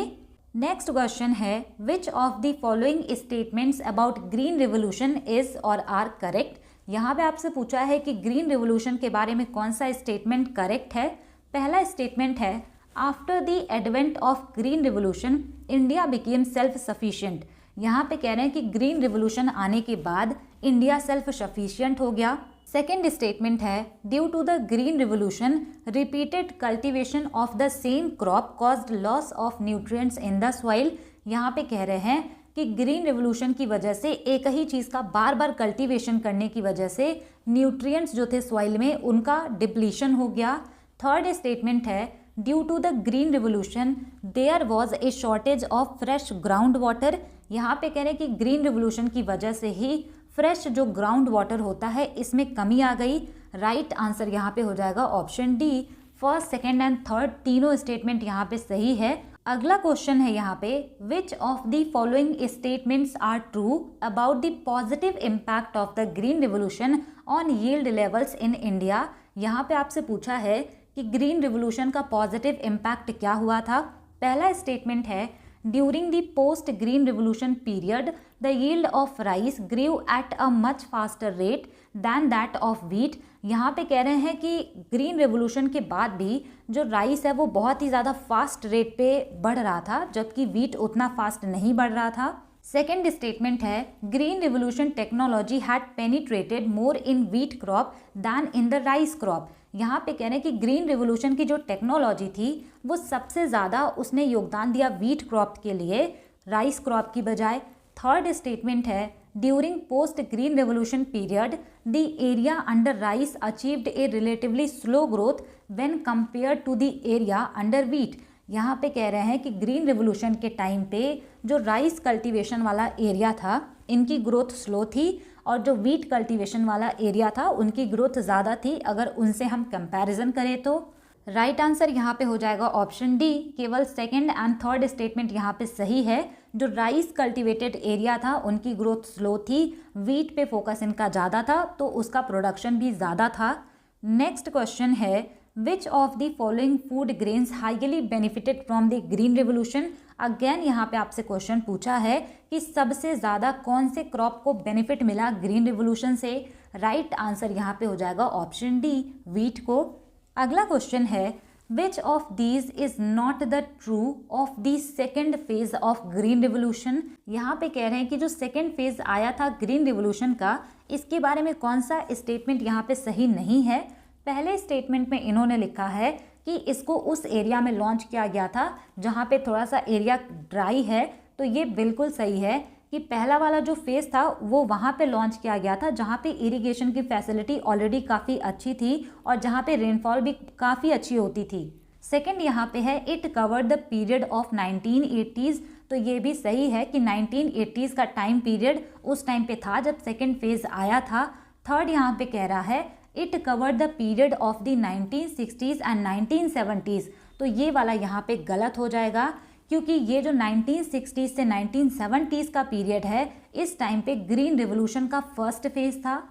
नेक्स्ट क्वेश्चन है which of the following statements about green revolution is और आर करेक्ट। यहाँ पे आपसे पूछा है कि ग्रीन रिवोल्यूशन के बारे में कौन सा स्टेटमेंट करेक्ट है। पहला स्टेटमेंट है after the advent of green revolution India became self sufficient. यहाँ पे कह रहे हैं कि ग्रीन रिवोल्यूशन आने के बाद इंडिया सेल्फ सफिशिएंट हो गया। सेकेंड स्टेटमेंट है due to the green revolution repeated cultivation of the same crop caused loss of nutrients in the soil. यहाँ पे कह रहे हैं कि ग्रीन रिवोल्यूशन की वजह से एक ही चीज़ का बार बार कल्टीवेशन करने की वजह से न्यूट्रिएंट्स जो थे सॉइल में उनका डिप्लीशन हो गया। थर्ड स्टेटमेंट है due to the green revolution there was a shortage of fresh ground water. यहाँ पे कह रहे हैं कि ग्रीन रिवोल्यूशन की वजह से ही फ्रेश जो ग्राउंड वाटर होता है इसमें कमी आ गई। राइट आंसर यहाँ पे हो जाएगा option D. First, second and third तीनों स्टेटमेंट यहाँ पे सही है। अगला क्वेश्चन है यहाँ पे which of the following statements are true about the positive impact of the green revolution on yield levels in India. यहाँ पे आपसे पूछा है कि ग्रीन रिवोल्यूशन का पॉजिटिव इम्पैक्ट क्या हुआ था। पहला स्टेटमेंट है during the post green revolution period the yield of rice grew at a much faster rate than that of wheat. यहाँ पे कह रहे हैं कि ग्रीन रिवोल्यूशन के बाद भी जो राइस है वो बहुत ही ज़्यादा फास्ट रेट पे बढ़ रहा था, जबकि व्हीट उतना फास्ट नहीं बढ़ रहा था। सेकेंड स्टेटमेंट है green revolution technology had penetrated more in wheat crop than in the rice crop. यहाँ पे कह रहे हैं कि ग्रीन रिवोल्यूशन की जो टेक्नोलॉजी थी वो सबसे ज़्यादा उसने योगदान दिया व्हीट क्रॉप के लिए राइस क्रॉप की बजाय। थर्ड स्टेटमेंट है during post green revolution period the area under rice achieved a relatively slow growth when compare to the area under wheat. यहाँ पे कह रहे हैं कि ग्रीन रिवोल्यूशन के टाइम पे जो राइस कल्टीवेशन वाला एरिया था इनकी ग्रोथ स्लो थी और जो व्हीट कल्टीवेशन वाला एरिया था उनकी ग्रोथ ज़्यादा थी अगर उनसे हम कंपैरिजन करें तो। राइट आंसर यहाँ पे हो जाएगा ऑप्शन डी। केवल सेकंड एंड थर्ड स्टेटमेंट यहाँ पे सही है। जो राइस कल्टीवेटेड एरिया था उनकी ग्रोथ स्लो थी, व्हीट पे फोकस इनका ज़्यादा था तो उसका प्रोडक्शन भी ज़्यादा था। नेक्स्ट क्वेश्चन है which of the following food grains highly benefited from the green revolution. Again यहाँ पे आपसे क्वेश्चन पूछा है कि सबसे ज़्यादा कौन से क्रॉप को बेनिफिट मिला ग्रीन रिवोल्यूशन से। राइट आंसर यहाँ पे हो जाएगा ऑप्शन डी, व्हीट को। अगला क्वेश्चन है which of these is not the true of the second phase of green revolution. यहाँ पे कह रहे हैं कि जो सेकेंड फेज आया था ग्रीन रिवोल्यूशन का इसके बारे में कौन सा स्टेटमेंट यहाँ पे सही नहीं है। पहले स्टेटमेंट में इन्होंने लिखा है कि इसको उस एरिया में लॉन्च किया गया था जहाँ पे थोड़ा सा एरिया ड्राई है, तो ये बिल्कुल सही है कि पहला वाला जो फेज़ था वो वहाँ पे लॉन्च किया गया था जहाँ पे इरिगेशन की फैसिलिटी ऑलरेडी काफ़ी अच्छी थी और जहाँ पे रेनफॉल भी काफ़ी अच्छी होती थी। सेकंड यहाँ पे है it covered the period of 1980s, तो ये भी सही है कि 1980s का टाइम पीरियड उस टाइम पे था जब सेकेंड फेज़ आया था। थर्ड यहाँ पे कह रहा है it covered the period of the 1960s and 1970s, तो ये वाला यहाँ पे गलत हो जाएगा क्योंकि ये जो 1960s से 1970s का पीरियड है इस टाइम पे ग्रीन रिवोल्यूशन का फर्स्ट फेज था।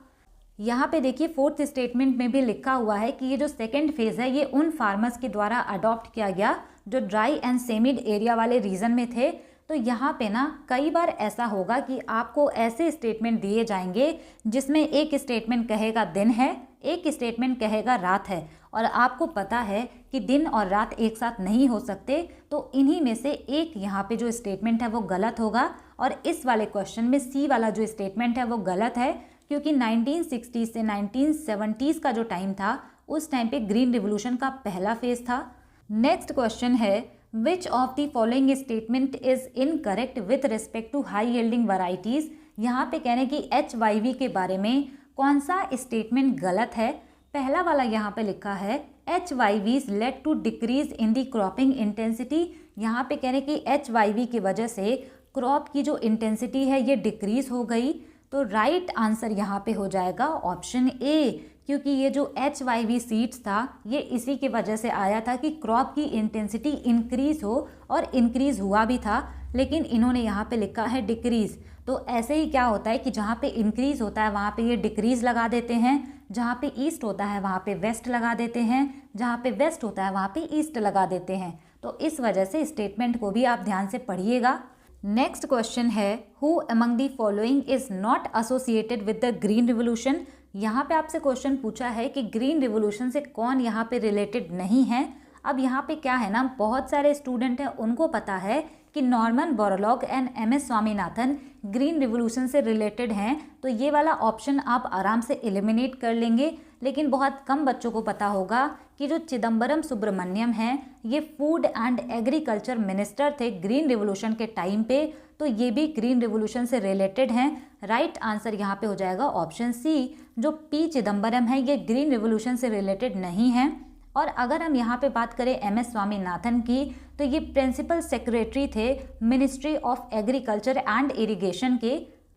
यहाँ पे देखिए फोर्थ स्टेटमेंट में भी लिखा हुआ है कि ये जो सेकेंड फेज है ये उन फार्मर्स के द्वारा अडॉप्ट किया गया जो ड्राई एंड सेमिड एरिया वाले रीजन में थे। तो यहाँ पे ना कई बार ऐसा होगा कि आपको ऐसे स्टेटमेंट दिए जाएंगे जिसमें एक स्टेटमेंट कहेगा दिन है, एक स्टेटमेंट कहेगा रात है, और आपको पता है कि दिन और रात एक साथ नहीं हो सकते, तो इन्हीं में से एक यहाँ पे जो स्टेटमेंट है वो गलत होगा। और इस वाले क्वेश्चन में सी वाला जो स्टेटमेंट है वो गलत है क्योंकि 1960 से 1970s का जो टाइम था उस टाइम पे ग्रीन रिवोल्यूशन का पहला फेज था। नेक्स्ट क्वेश्चन है which of the following statement is incorrect with respect to high yielding varieties. यहाँ पे कह रहे हैं कि HYV के बारे में कौन सा स्टेटमेंट गलत है। पहला वाला यहाँ पे लिखा है HYVs led to decrease in the cropping intensity. यहाँ पे कह रहे हैं कि HYV की वजह से क्रॉप की जो इंटेंसिटी है ये डिक्रीज हो गई, तो राइट आंसर यहाँ पे हो जाएगा ऑप्शन ए, क्योंकि ये जो HYV सीड्स था ये इसी की वजह से आया था कि क्रॉप की इंटेंसिटी इंक्रीज हो, और इंक्रीज हुआ भी था, लेकिन इन्होंने यहाँ पे लिखा है डिक्रीज। तो ऐसे ही क्या होता है कि जहाँ पे इंक्रीज होता है वहाँ पे ये डिक्रीज लगा देते हैं, जहाँ पे ईस्ट होता है वहाँ पे वेस्ट लगा देते हैं, जहाँ पे वेस्ट होता है वहाँ पे ईस्ट लगा देते हैं। तो इस वजह से स्टेटमेंट को भी आप ध्यान से पढ़िएगा। नेक्स्ट क्वेश्चन है who among the following is not associated with the green revolution. यहाँ पे आपसे क्वेश्चन पूछा है कि ग्रीन रिवोल्यूशन से कौन यहाँ पे रिलेटेड नहीं है। अब यहाँ पे क्या है ना, बहुत सारे स्टूडेंट हैं उनको पता है कि Norman Borlaug and MS Swaminathan green revolution से रिलेटेड हैं, तो ये वाला ऑप्शन आप आराम से एलिमिनेट कर लेंगे। लेकिन बहुत कम बच्चों को पता होगा कि जो चिदम्बरम सुब्रमण्यम हैं ये फूड एंड एग्रीकल्चर मिनिस्टर थे ग्रीन रिवोल्यूशन के टाइम पे, तो ये भी ग्रीन रिवोल्यूशन से रिलेटेड हैं। राइट आंसर यहाँ पे हो जाएगा ऑप्शन सी। जो P चिदम्बरम है ये ग्रीन रिवोल्यूशन से रिलेटेड नहीं है। और अगर हम यहाँ पे बात करें MS स्वामीनाथन की, तो ये प्रिंसिपल सेक्रेटरी थे ministry of agriculture and irrigation के।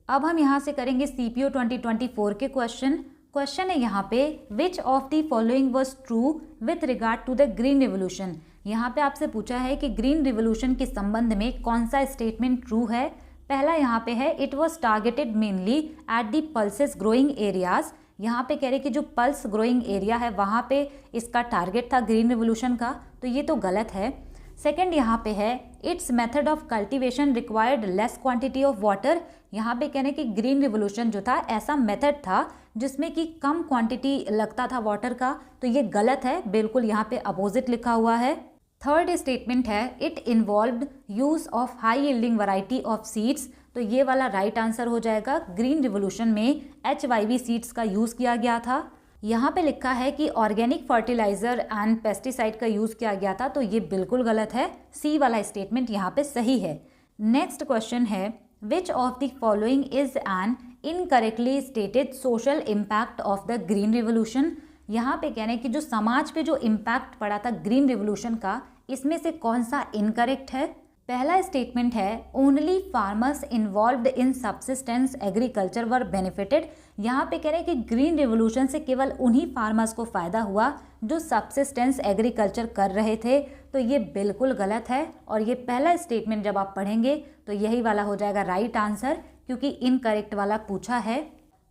अब हम यहाँ से करेंगे CPO 2024 के क्वेश्चन है यहाँ पे, which of the following was true with regard to the green revolution. यहाँ पे आपसे पूछा है कि ग्रीन रिवोल्यूशन के संबंध में कौन सा स्टेटमेंट ट्रू है। पहला यहाँ पे है, it was targeted mainly at the pulses growing areas. यहाँ पे कह रहे कि जो पल्स ग्रोइंग एरिया है वहाँ पे इसका टारगेट था ग्रीन रिवोल्यूशन का, तो ये तो गलत है। सेकंड यहाँ पे है, it's method of cultivation required less quantity of water. यहाँ पे कह रहे कि ग्रीन रिवोल्यूशन जो था ऐसा मेथड था जिसमें कि कम क्वांटिटी लगता था वाटर का, तो ये गलत है, बिल्कुल यहाँ पे अपोजिट लिखा हुआ है। थर्ड स्टेटमेंट है, it involved use of high yielding variety of seeds, तो ये वाला राइट आंसर हो जाएगा। ग्रीन रिवोल्यूशन में HYV सीड्स का यूज़ किया गया था। यहाँ पे लिखा है कि ऑर्गेनिक फर्टिलाइजर एंड पेस्टिसाइड का यूज़ किया गया था, तो ये बिल्कुल गलत है। सी वाला स्टेटमेंट यहाँ पे सही है। नेक्स्ट क्वेश्चन है, which of the following is an incorrectly stated social impact of the green revolution. यहाँ पे कह रहे हैं कि जो समाज पे जो इम्पैक्ट पड़ा था ग्रीन रिवोल्यूशन का, इसमें से कौन सा इनकरेक्ट है। पहला स्टेटमेंट है, ओनली फार्मर्स इन्वॉल्व्ड इन सब्सिस्टेंस एग्रीकल्चर वर बेनिफिटेड। यहाँ पे कह रहे हैं कि ग्रीन रिवोल्यूशन से केवल उन्हीं फार्मर्स को फ़ायदा हुआ जो सब्सिस्टेंस एग्रीकल्चर कर रहे थे, तो ये बिल्कुल गलत है। और ये पहला स्टेटमेंट जब आप पढ़ेंगे तो यही वाला हो जाएगा राइट आंसर, क्योंकि इनकरेक्ट वाला पूछा है।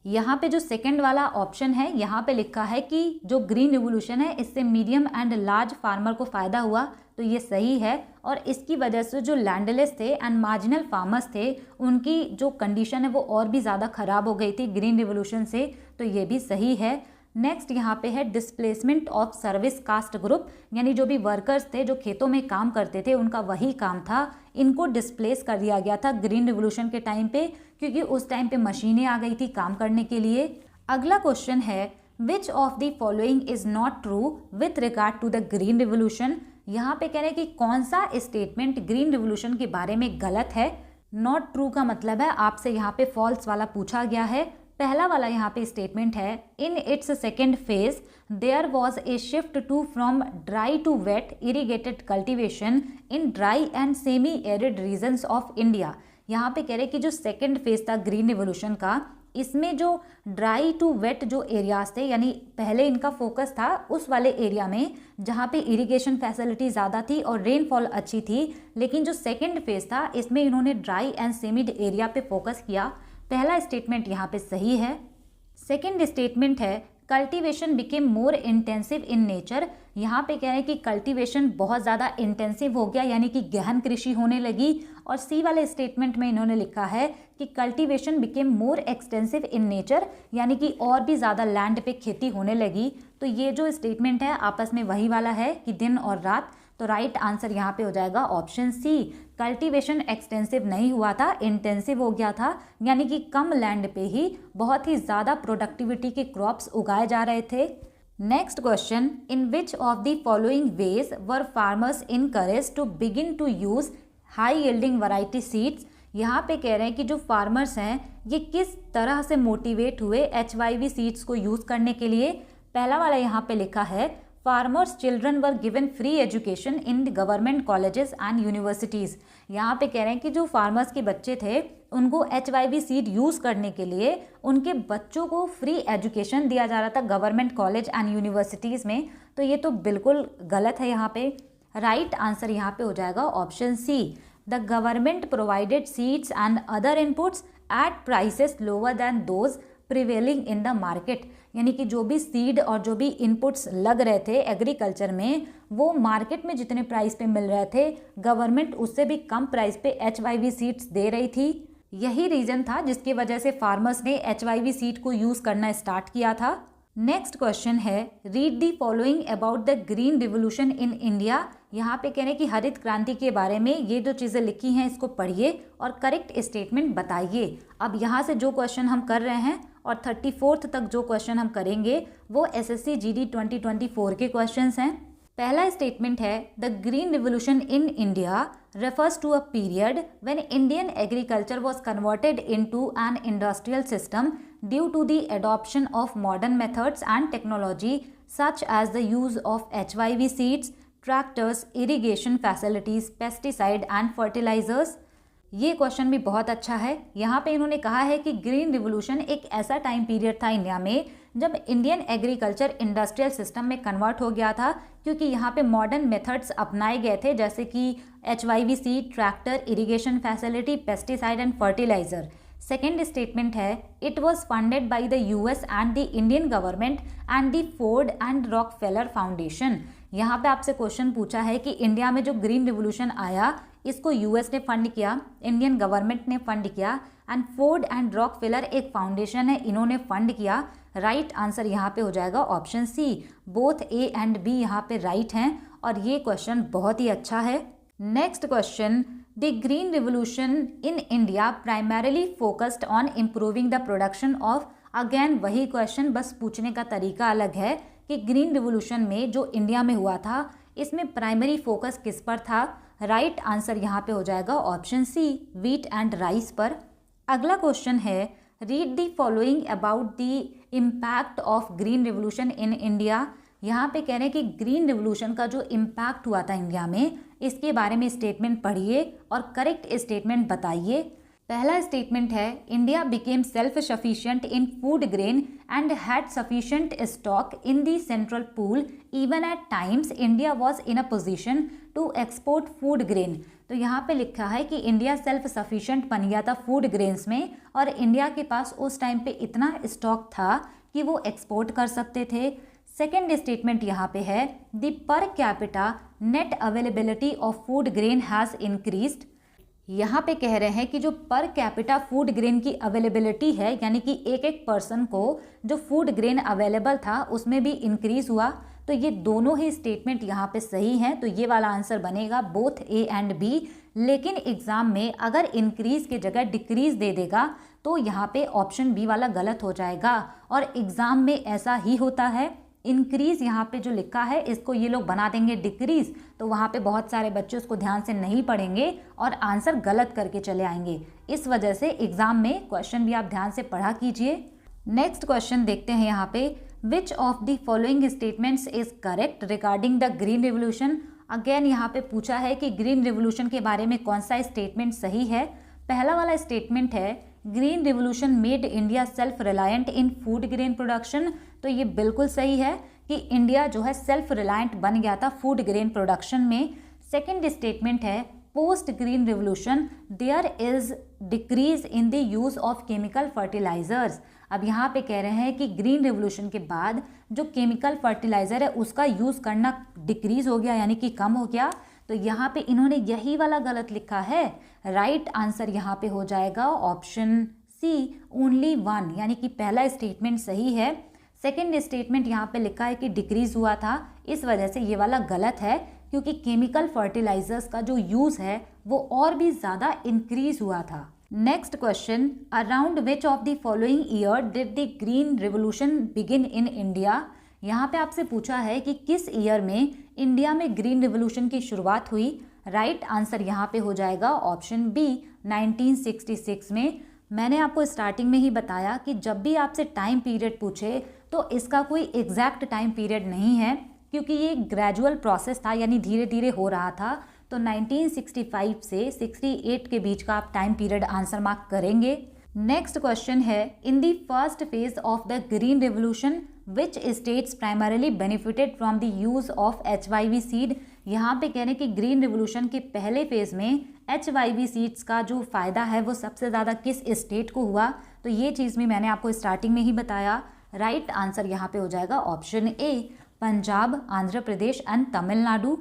यहाँ पे जो सेकंड वाला ऑप्शन है, यहाँ पे लिखा है कि जो ग्रीन रिवोल्यूशन है इससे मीडियम एंड लार्ज फार्मर को फ़ायदा हुआ, तो ये सही है। और इसकी वजह से जो लैंडलेस थे एंड मार्जिनल फार्मर्स थे उनकी जो कंडीशन है वो और भी ज़्यादा ख़राब हो गई थी ग्रीन रिवोल्यूशन से, तो ये भी सही है। नेक्स्ट यहाँ पे है, displacement of service caste group, यानी जो भी वर्कर्स थे जो खेतों में काम करते थे उनका वही काम था, इनको डिस्प्लेस कर दिया गया था ग्रीन रिवोल्यूशन के टाइम पे, क्योंकि उस टाइम पे मशीनें आ गई थी काम करने के लिए। अगला क्वेश्चन है, which of the following is not true with regard to the green revolution. यहाँ पे कह रहे हैं कि कौन सा स्टेटमेंट ग्रीन रिवोल्यूशन के बारे में गलत है। नॉट ट्रू का मतलब है आपसे यहाँ पे फॉल्स वाला पूछा गया है। पहला वाला यहाँ पे स्टेटमेंट है, in its second phase there was a shift to from dry to wet irrigated cultivation in dry and semi arid regions of India. यहाँ पे कह रहे कि जो सेकेंड फेज था ग्रीन रिवोल्यूशन का, इसमें जो ड्राई टू वेट जो एरियाज थे, यानी पहले इनका फोकस था उस वाले एरिया में जहाँ पे इरिगेशन फैसिलिटी ज़्यादा थी और रेनफॉल अच्छी थी, लेकिन जो सेकेंड फेज था इसमें इन्होंने ड्राई एंड सेमिड एरिया पे फोकस किया। पहला स्टेटमेंट यहाँ पे सही है। सेकेंड स्टेटमेंट है, cultivation became more intensive in nature. यहाँ पे कह रहे हैं कि कल्टीवेशन बहुत ज़्यादा इंटेंसिव हो गया, यानी कि गहन कृषि होने लगी। और सी वाले स्टेटमेंट में इन्होंने लिखा है कि cultivation became more extensive in nature, यानी कि और भी ज़्यादा लैंड पे खेती होने लगी। तो ये जो स्टेटमेंट है आपस में वही वाला है कि दिन और रात, तो राइट आंसर यहाँ पे हो जाएगा ऑप्शन सी। कल्टीवेशन एक्सटेंसिव नहीं हुआ था, इंटेंसिव हो गया था, यानी कि कम लैंड पे ही बहुत ही ज़्यादा प्रोडक्टिविटी के क्रॉप्स उगाए जा रहे थे। Next question, in which of the following ways were farmers encourage to begin to use high yielding variety seeds. यहाँ पे कह रहे हैं कि जो फार्मर्स हैं ये किस तरह से मोटिवेट हुए HYV सीड्स को यूज़ करने के लिए। पहला वाला यहाँ पे लिखा है, farmers children were given free education in government colleges and universities. यहाँ पे कह रहे हैं कि जो फार्मर्स के बच्चे थे उनको HYV सीड यूज़ करने के लिए उनके बच्चों को फ्री एजुकेशन दिया जा रहा था गवर्नमेंट कॉलेज एंड यूनिवर्सिटीज़ में, तो ये तो बिल्कुल गलत है। यहाँ पे राइट आंसर यहाँ पे हो जाएगा option C. The government provided seeds and other inputs at prices lower than those prevailing in the market, यानी कि जो भी सीड और जो भी इनपुट्स लग रहे थे एग्रीकल्चर में वो मार्केट में जितने प्राइस पे मिल रहे थे गवर्नमेंट उससे भी कम प्राइस पे HYV सीड्स दे रही थी। यही रीज़न था जिसकी वजह से फार्मर्स ने HYV सीड को यूज़ करना स्टार्ट किया था। नेक्स्ट क्वेश्चन है read the following about the green revolution in India. यहाँ पे कह रहे हैं कि हरित क्रांति के बारे में ये जो चीज़ें लिखी हैं इसको पढ़िए और करेक्ट स्टेटमेंट बताइए। अब यहाँ से जो क्वेश्चन हम कर रहे हैं और 34th तक जो क्वेश्चन हम करेंगे वो SSC GD 2024 के क्वेश्चंस हैं। पहला स्टेटमेंट है the green revolution in India refers to a period when Indian agriculture was converted into an industrial system due to the adoption of modern methods and technology such as the use of HYV seeds, tractors, irrigation facilities, pesticide and fertilizers। ये question भी बहुत अच्छा है। यहाँ पे इन्होंने कहा है कि ग्रीन रिवोल्यूशन एक ऐसा टाइम पीरियड था इंडिया में जब इंडियन एग्रीकल्चर इंडस्ट्रियल सिस्टम में कन्वर्ट हो गया था, क्योंकि यहाँ पे मॉडर्न मेथड्स अपनाए गए थे जैसे कि HYV seed, tractor, irrigation facility, pesticide and fertilizer. Second statement है it was funded by the US and the Indian government and the Ford and Rockefeller foundation. यहाँ पे आपसे क्वेश्चन पूछा है कि इंडिया में जो ग्रीन रिवोल्यूशन आया इसको US ने फंड किया, इंडियन गवर्नमेंट ने फंड किया एंड फोर्ड एंड रॉकफेलर एक फाउंडेशन है, इन्होंने फंड किया। राइट आंसर यहाँ पे हो जाएगा option C. Both A and B यहाँ पे राइट हैं और ये क्वेश्चन बहुत ही अच्छा है। Next question the green revolution in India primarily focused on improving the production of. Again वही क्वेश्चन, बस पूछने का तरीका अलग है कि ग्रीन रिवोल्यूशन में जो इंडिया में हुआ था इसमें प्राइमरी फोकस किस पर था। राइट आंसर यहाँ पे हो जाएगा option C, wheat and rice पर। अगला क्वेश्चन है read the following about the impact of green revolution in India. यहाँ पे कह रहे हैं कि ग्रीन रिवोल्यूशन का जो इम्पैक्ट हुआ था इंडिया में इसके बारे में स्टेटमेंट पढ़िए और करेक्ट स्टेटमेंट बताइए। पहला स्टेटमेंट है India became self sufficient in food grain and had sufficient stock in the central pool even at times India was in a position to export food grain. तो यहाँ पे लिखा है कि इंडिया सेल्फ सफिशिएंट बन गया था फूड ग्रेन्स में और इंडिया के पास उस टाइम पे इतना स्टॉक था कि वो एक्सपोर्ट कर सकते थे। सेकेंड स्टेटमेंट यहाँ पे है the per capita net availability of food grain has increased. यहाँ पे कह रहे हैं कि जो पर कैपिटा फूड ग्रेन की अवेलेबिलिटी है यानी कि एक एक पर्सन को जो फूड ग्रेन अवेलेबल था उसमें भी इंक्रीज हुआ। तो ये दोनों ही स्टेटमेंट यहाँ पे सही हैं, तो ये वाला आंसर बनेगा बोथ A एंड B। लेकिन एग्जाम में अगर इंक्रीज की जगह डिक्रीज दे देगा तो यहाँ पे ऑप्शन B वाला गलत हो जाएगा और एग्जाम में ऐसा ही होता है। इंक्रीज यहाँ पे जो लिखा है इसको ये लोग बना देंगे डिक्रीज, तो वहाँ पे बहुत सारे बच्चे उसको ध्यान से नहीं पढ़ेंगे और आंसर गलत करके चले आएंगे। इस वजह से एग्जाम में क्वेश्चन भी आप ध्यान से पढ़ा कीजिए। नेक्स्ट क्वेश्चन देखते हैं यहाँ पे which of the following statements is correct regarding the green revolution. Again यहाँ पे पूछा है कि ग्रीन रिवोल्यूशन के बारे में कौन सा स्टेटमेंट सही है। पहला वाला स्टेटमेंट है green revolution made India self reliant इन फूड ग्रेन प्रोडक्शन। तो ये बिल्कुल सही है कि इंडिया जो है सेल्फ रिलायंट बन गया था फूड ग्रेन प्रोडक्शन में। सेकेंड स्टेटमेंट है post green revolution there is decrease in the use of chemical fertilisers. अब यहाँ पे कह रहे हैं कि ग्रीन रिवोल्यूशन के बाद जो केमिकल फर्टिलाइजर है उसका यूज़ करना डिक्रीज हो गया यानी कि कम हो गया। तो यहाँ पे इन्होंने यही वाला गलत लिखा है। राइट आंसर यहाँ पे हो जाएगा ऑप्शन सी, ओनली वन, यानी कि पहला स्टेटमेंट सही है। सेकेंड स्टेटमेंट यहाँ पे लिखा है कि डिक्रीज हुआ था, इस वजह से ये वाला गलत है क्योंकि केमिकल फर्टिलाइजर्स का जो यूज़ है वो और भी ज़्यादा इंक्रीज हुआ था। Next question around which of the following year did the green revolution begin in India. यहाँ पे आपसे पूछा है कि किस ईयर में इंडिया में ग्रीन रिवोल्यूशन की शुरुआत हुई। राइट आंसर यहाँ पे हो जाएगा ऑप्शन बी, 1966 में। मैंने आपको स्टार्टिंग में ही बताया कि जब भी आपसे टाइम पीरियड पूछे तो इसका कोई एग्जैक्ट टाइम पीरियड नहीं है क्योंकि ये ग्रेजुअल प्रोसेस था यानी धीरे धीरे हो रहा था। तो 1965 से 68 के बीच का आप टाइम पीरियड आंसर मार्क करेंगे। नेक्स्ट क्वेश्चन है in the first phase of the green revolution which states primarily benefited from the use of HYV seed. यहाँ पे कह रहे हैं कि ग्रीन रिवोल्यूशन के पहले फेज में HYV सीड्स का जो फ़ायदा है वो सबसे ज़्यादा किस स्टेट को हुआ। तो ये चीज़ भी मैंने आपको स्टार्टिंग में ही बताया। राइट आंसर यहाँ पे हो जाएगा option A, Punjab, Andhra Pradesh and Tamil Nadu.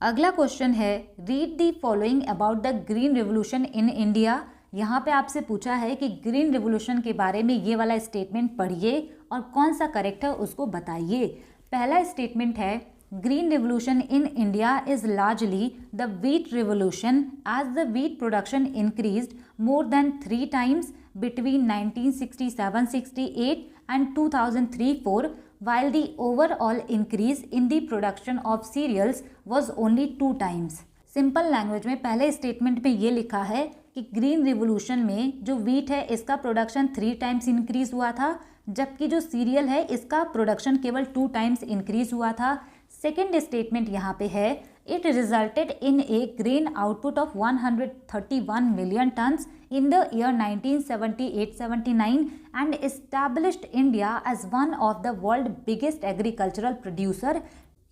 अगला क्वेश्चन है read the following about the green revolution in India. यहाँ पे आपसे पूछा है कि ग्रीन रिवोल्यूशन के बारे में ये वाला स्टेटमेंट पढ़िए और कौन सा करेक्ट है उसको बताइए। पहला स्टेटमेंट है green revolution in India is largely the wheat revolution as the wheat production increased more than 3 times between 1967-68 and 2003-4 while the overall increase in the production of cereals was only 2 times। Simple language में पहले statement में ये लिखा है कि green revolution में जो wheat है इसका प्रोडक्शन 3 times इंक्रीज हुआ था, जबकि जो सीरियल है इसका प्रोडक्शन केवल 2 times इंक्रीज हुआ था। सेकेंड स्टेटमेंट यहाँ पे है it resulted in A grain output of 131 million tons in the year 1978-79 and established India as one of the world biggest agricultural producer।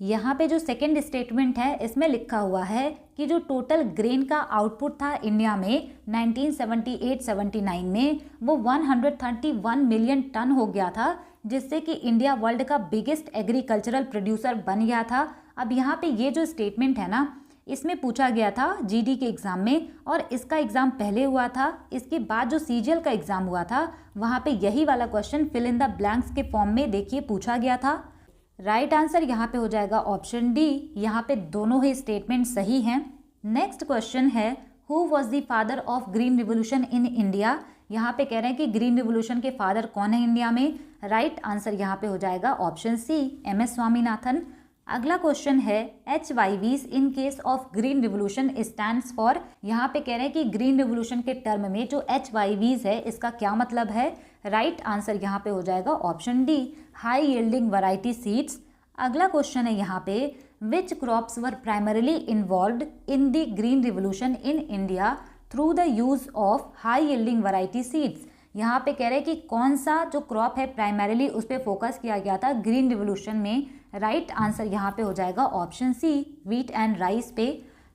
यहाँ पे जो सेकेंड स्टेटमेंट है इसमें लिखा हुआ है कि जो टोटल ग्रेन का आउटपुट था इंडिया में 1978-79 में वो 131 मिलियन टन हो गया था, जिससे कि इंडिया वर्ल्ड का बिगेस्ट एग्रीकल्चरल प्रोड्यूसर बन गया था। अब यहाँ पे ये जो स्टेटमेंट है ना, इसमें पूछा गया था जीडी के एग्ज़ाम में, और इसका एग्ज़ाम पहले हुआ था। इसके बाद जो सीजीएल का एग्ज़ाम हुआ था वहाँ पे यही वाला question fill in the blanks के फॉर्म में देखिए पूछा गया था। राइट आंसर यहाँ पे हो जाएगा ऑप्शन डी। यहाँ पे दोनों ही स्टेटमेंट सही हैं। नेक्स्ट क्वेश्चन है who was the father of green revolution in India. यहाँ पे कह रहे हैं कि ग्रीन रिवोल्यूशन के फादर कौन है इंडिया में। राइट आंसर यहाँ पे हो जाएगा ऑप्शन सी, एम.एस. स्वामीनाथन। अगला क्वेश्चन है HYVs in case of green revolution stands for. यहाँ पे कह रहे हैं कि ग्रीन रिवोल्यूशन के टर्म में जो HYVs है इसका क्या मतलब है। राइट आंसर यहाँ पे हो जाएगा option D, high yielding variety seeds. अगला क्वेश्चन है यहाँ पे which crops were primarily involved in the green revolution in India through the use of high yielding variety seeds. यहाँ पे कह रहे हैं कि कौन सा जो क्रॉप है प्राइमरीली उस पर फोकस किया गया था ग्रीन रिवोल्यूशन में। राइट आंसर यहाँ पे हो जाएगा option C, wheat and rice पे।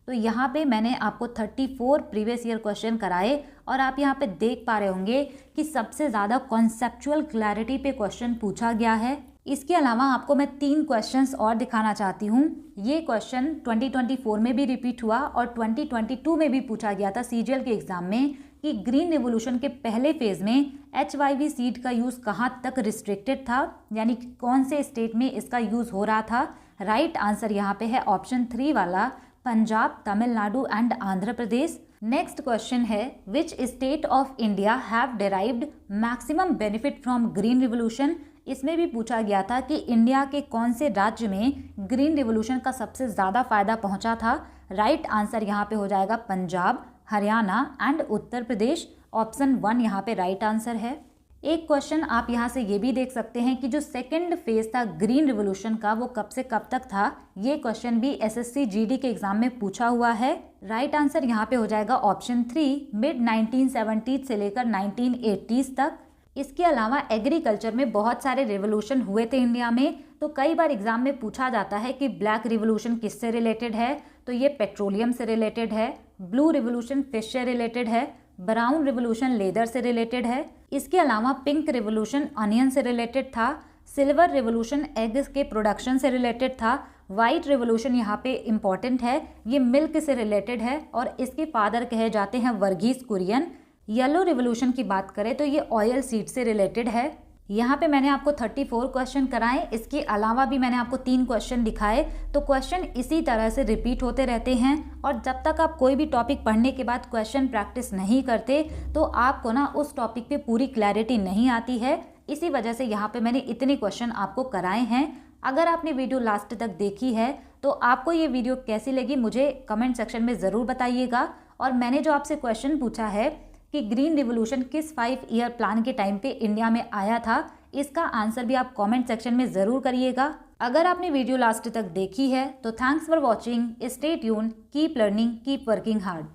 तो यहाँ पे मैंने आपको 34 प्रीवियस ईयर क्वेश्चन कराए और आप यहाँ पे देख पा रहे होंगे कि सबसे ज़्यादा कॉन्सेप्चुअल क्लैरिटी पे क्वेश्चन पूछा गया है। इसके अलावा आपको मैं 3 क्वेश्चंस और दिखाना चाहती हूँ। ये क्वेश्चन 2024 में भी रिपीट हुआ और 2022 में भी पूछा गया था सीजीएल के एग्जाम में कि ग्रीन रिवोल्यूशन के पहले फेज में HYV सीड का यूज़ कहाँ तक रिस्ट्रिक्टेड था, यानी कि कौन से स्टेट में इसका यूज़ हो रहा था। राइट आंसर यहाँ पे है ऑप्शन 3 वाला, Punjab, Tamil Nadu and Andhra Pradesh. Next question है which state of India have derived maximum benefit from green revolution. इसमें भी पूछा गया था कि इंडिया के कौन से राज्य में ग्रीन रिवोल्यूशन का सबसे ज़्यादा फायदा पहुंचा था। राइट आंसर यहाँ पे हो जाएगा पंजाब, हरियाणा एंड उत्तर प्रदेश। ऑप्शन 1 यहाँ पे राइट आंसर है। एक क्वेश्चन आप यहाँ से ये भी देख सकते हैं कि जो सेकंड फेज था ग्रीन रिवोल्यूशन का वो कब से कब तक था। ये क्वेश्चन भी एसएससी जीडी के एग्जाम में पूछा हुआ है। राइट आंसर यहाँ पे हो जाएगा ऑप्शन 3, मिड 1970 से लेकर 1980s तक। इसके अलावा एग्रीकल्चर में बहुत सारे रिवोल्यूशन हुए थे इंडिया में, तो कई बार एग्जाम में पूछा जाता है कि ब्लैक रिवोल्यूशन किससे रिलेटेड है, तो ये पेट्रोलियम से रिलेटेड है। ब्लू रिवोल्यूशन फिश से रिलेटेड है। ब्राउन रिवोल्यूशन लेदर से रिलेटेड है। इसके अलावा पिंक रिवोल्यूशन अनियन से रिलेटेड था। सिल्वर रिवोल्यूशन एग्स के प्रोडक्शन से रिलेटेड था। वाइट रिवोल्यूशन यहाँ पे इम्पॉर्टेंट है, ये मिल्क से रिलेटेड है और इसके फादर कहे जाते हैं वर्गीस कुरियन। येलो रिवोल्यूशन की बात करें तो ये ऑयल सीड से रिलेटेड है। यहाँ पे मैंने आपको 34 क्वेश्चन कराए, इसके अलावा भी मैंने आपको 3 क्वेश्चन दिखाए। तो क्वेश्चन इसी तरह से रिपीट होते रहते हैं और जब तक आप कोई भी टॉपिक पढ़ने के बाद क्वेश्चन प्रैक्टिस नहीं करते तो आपको ना उस टॉपिक पे पूरी क्लैरिटी नहीं आती है। इसी वजह से यहाँ पे मैंने इतने क्वेश्चन आपको कराए हैं। अगर आपने वीडियो लास्ट तक देखी है तो आपको ये वीडियो कैसी लगी मुझे कमेंट सेक्शन में ज़रूर बताइएगा। और मैंने जो आपसे क्वेश्चन पूछा है कि ग्रीन रिवोल्यूशन किस 5 ईयर प्लान के टाइम पे इंडिया में आया था, इसका आंसर भी आप कमेंट सेक्शन में ज़रूर करिएगा। अगर आपने वीडियो लास्ट तक देखी है तो thanks for watching, stay tuned, keep learning, keep working hard.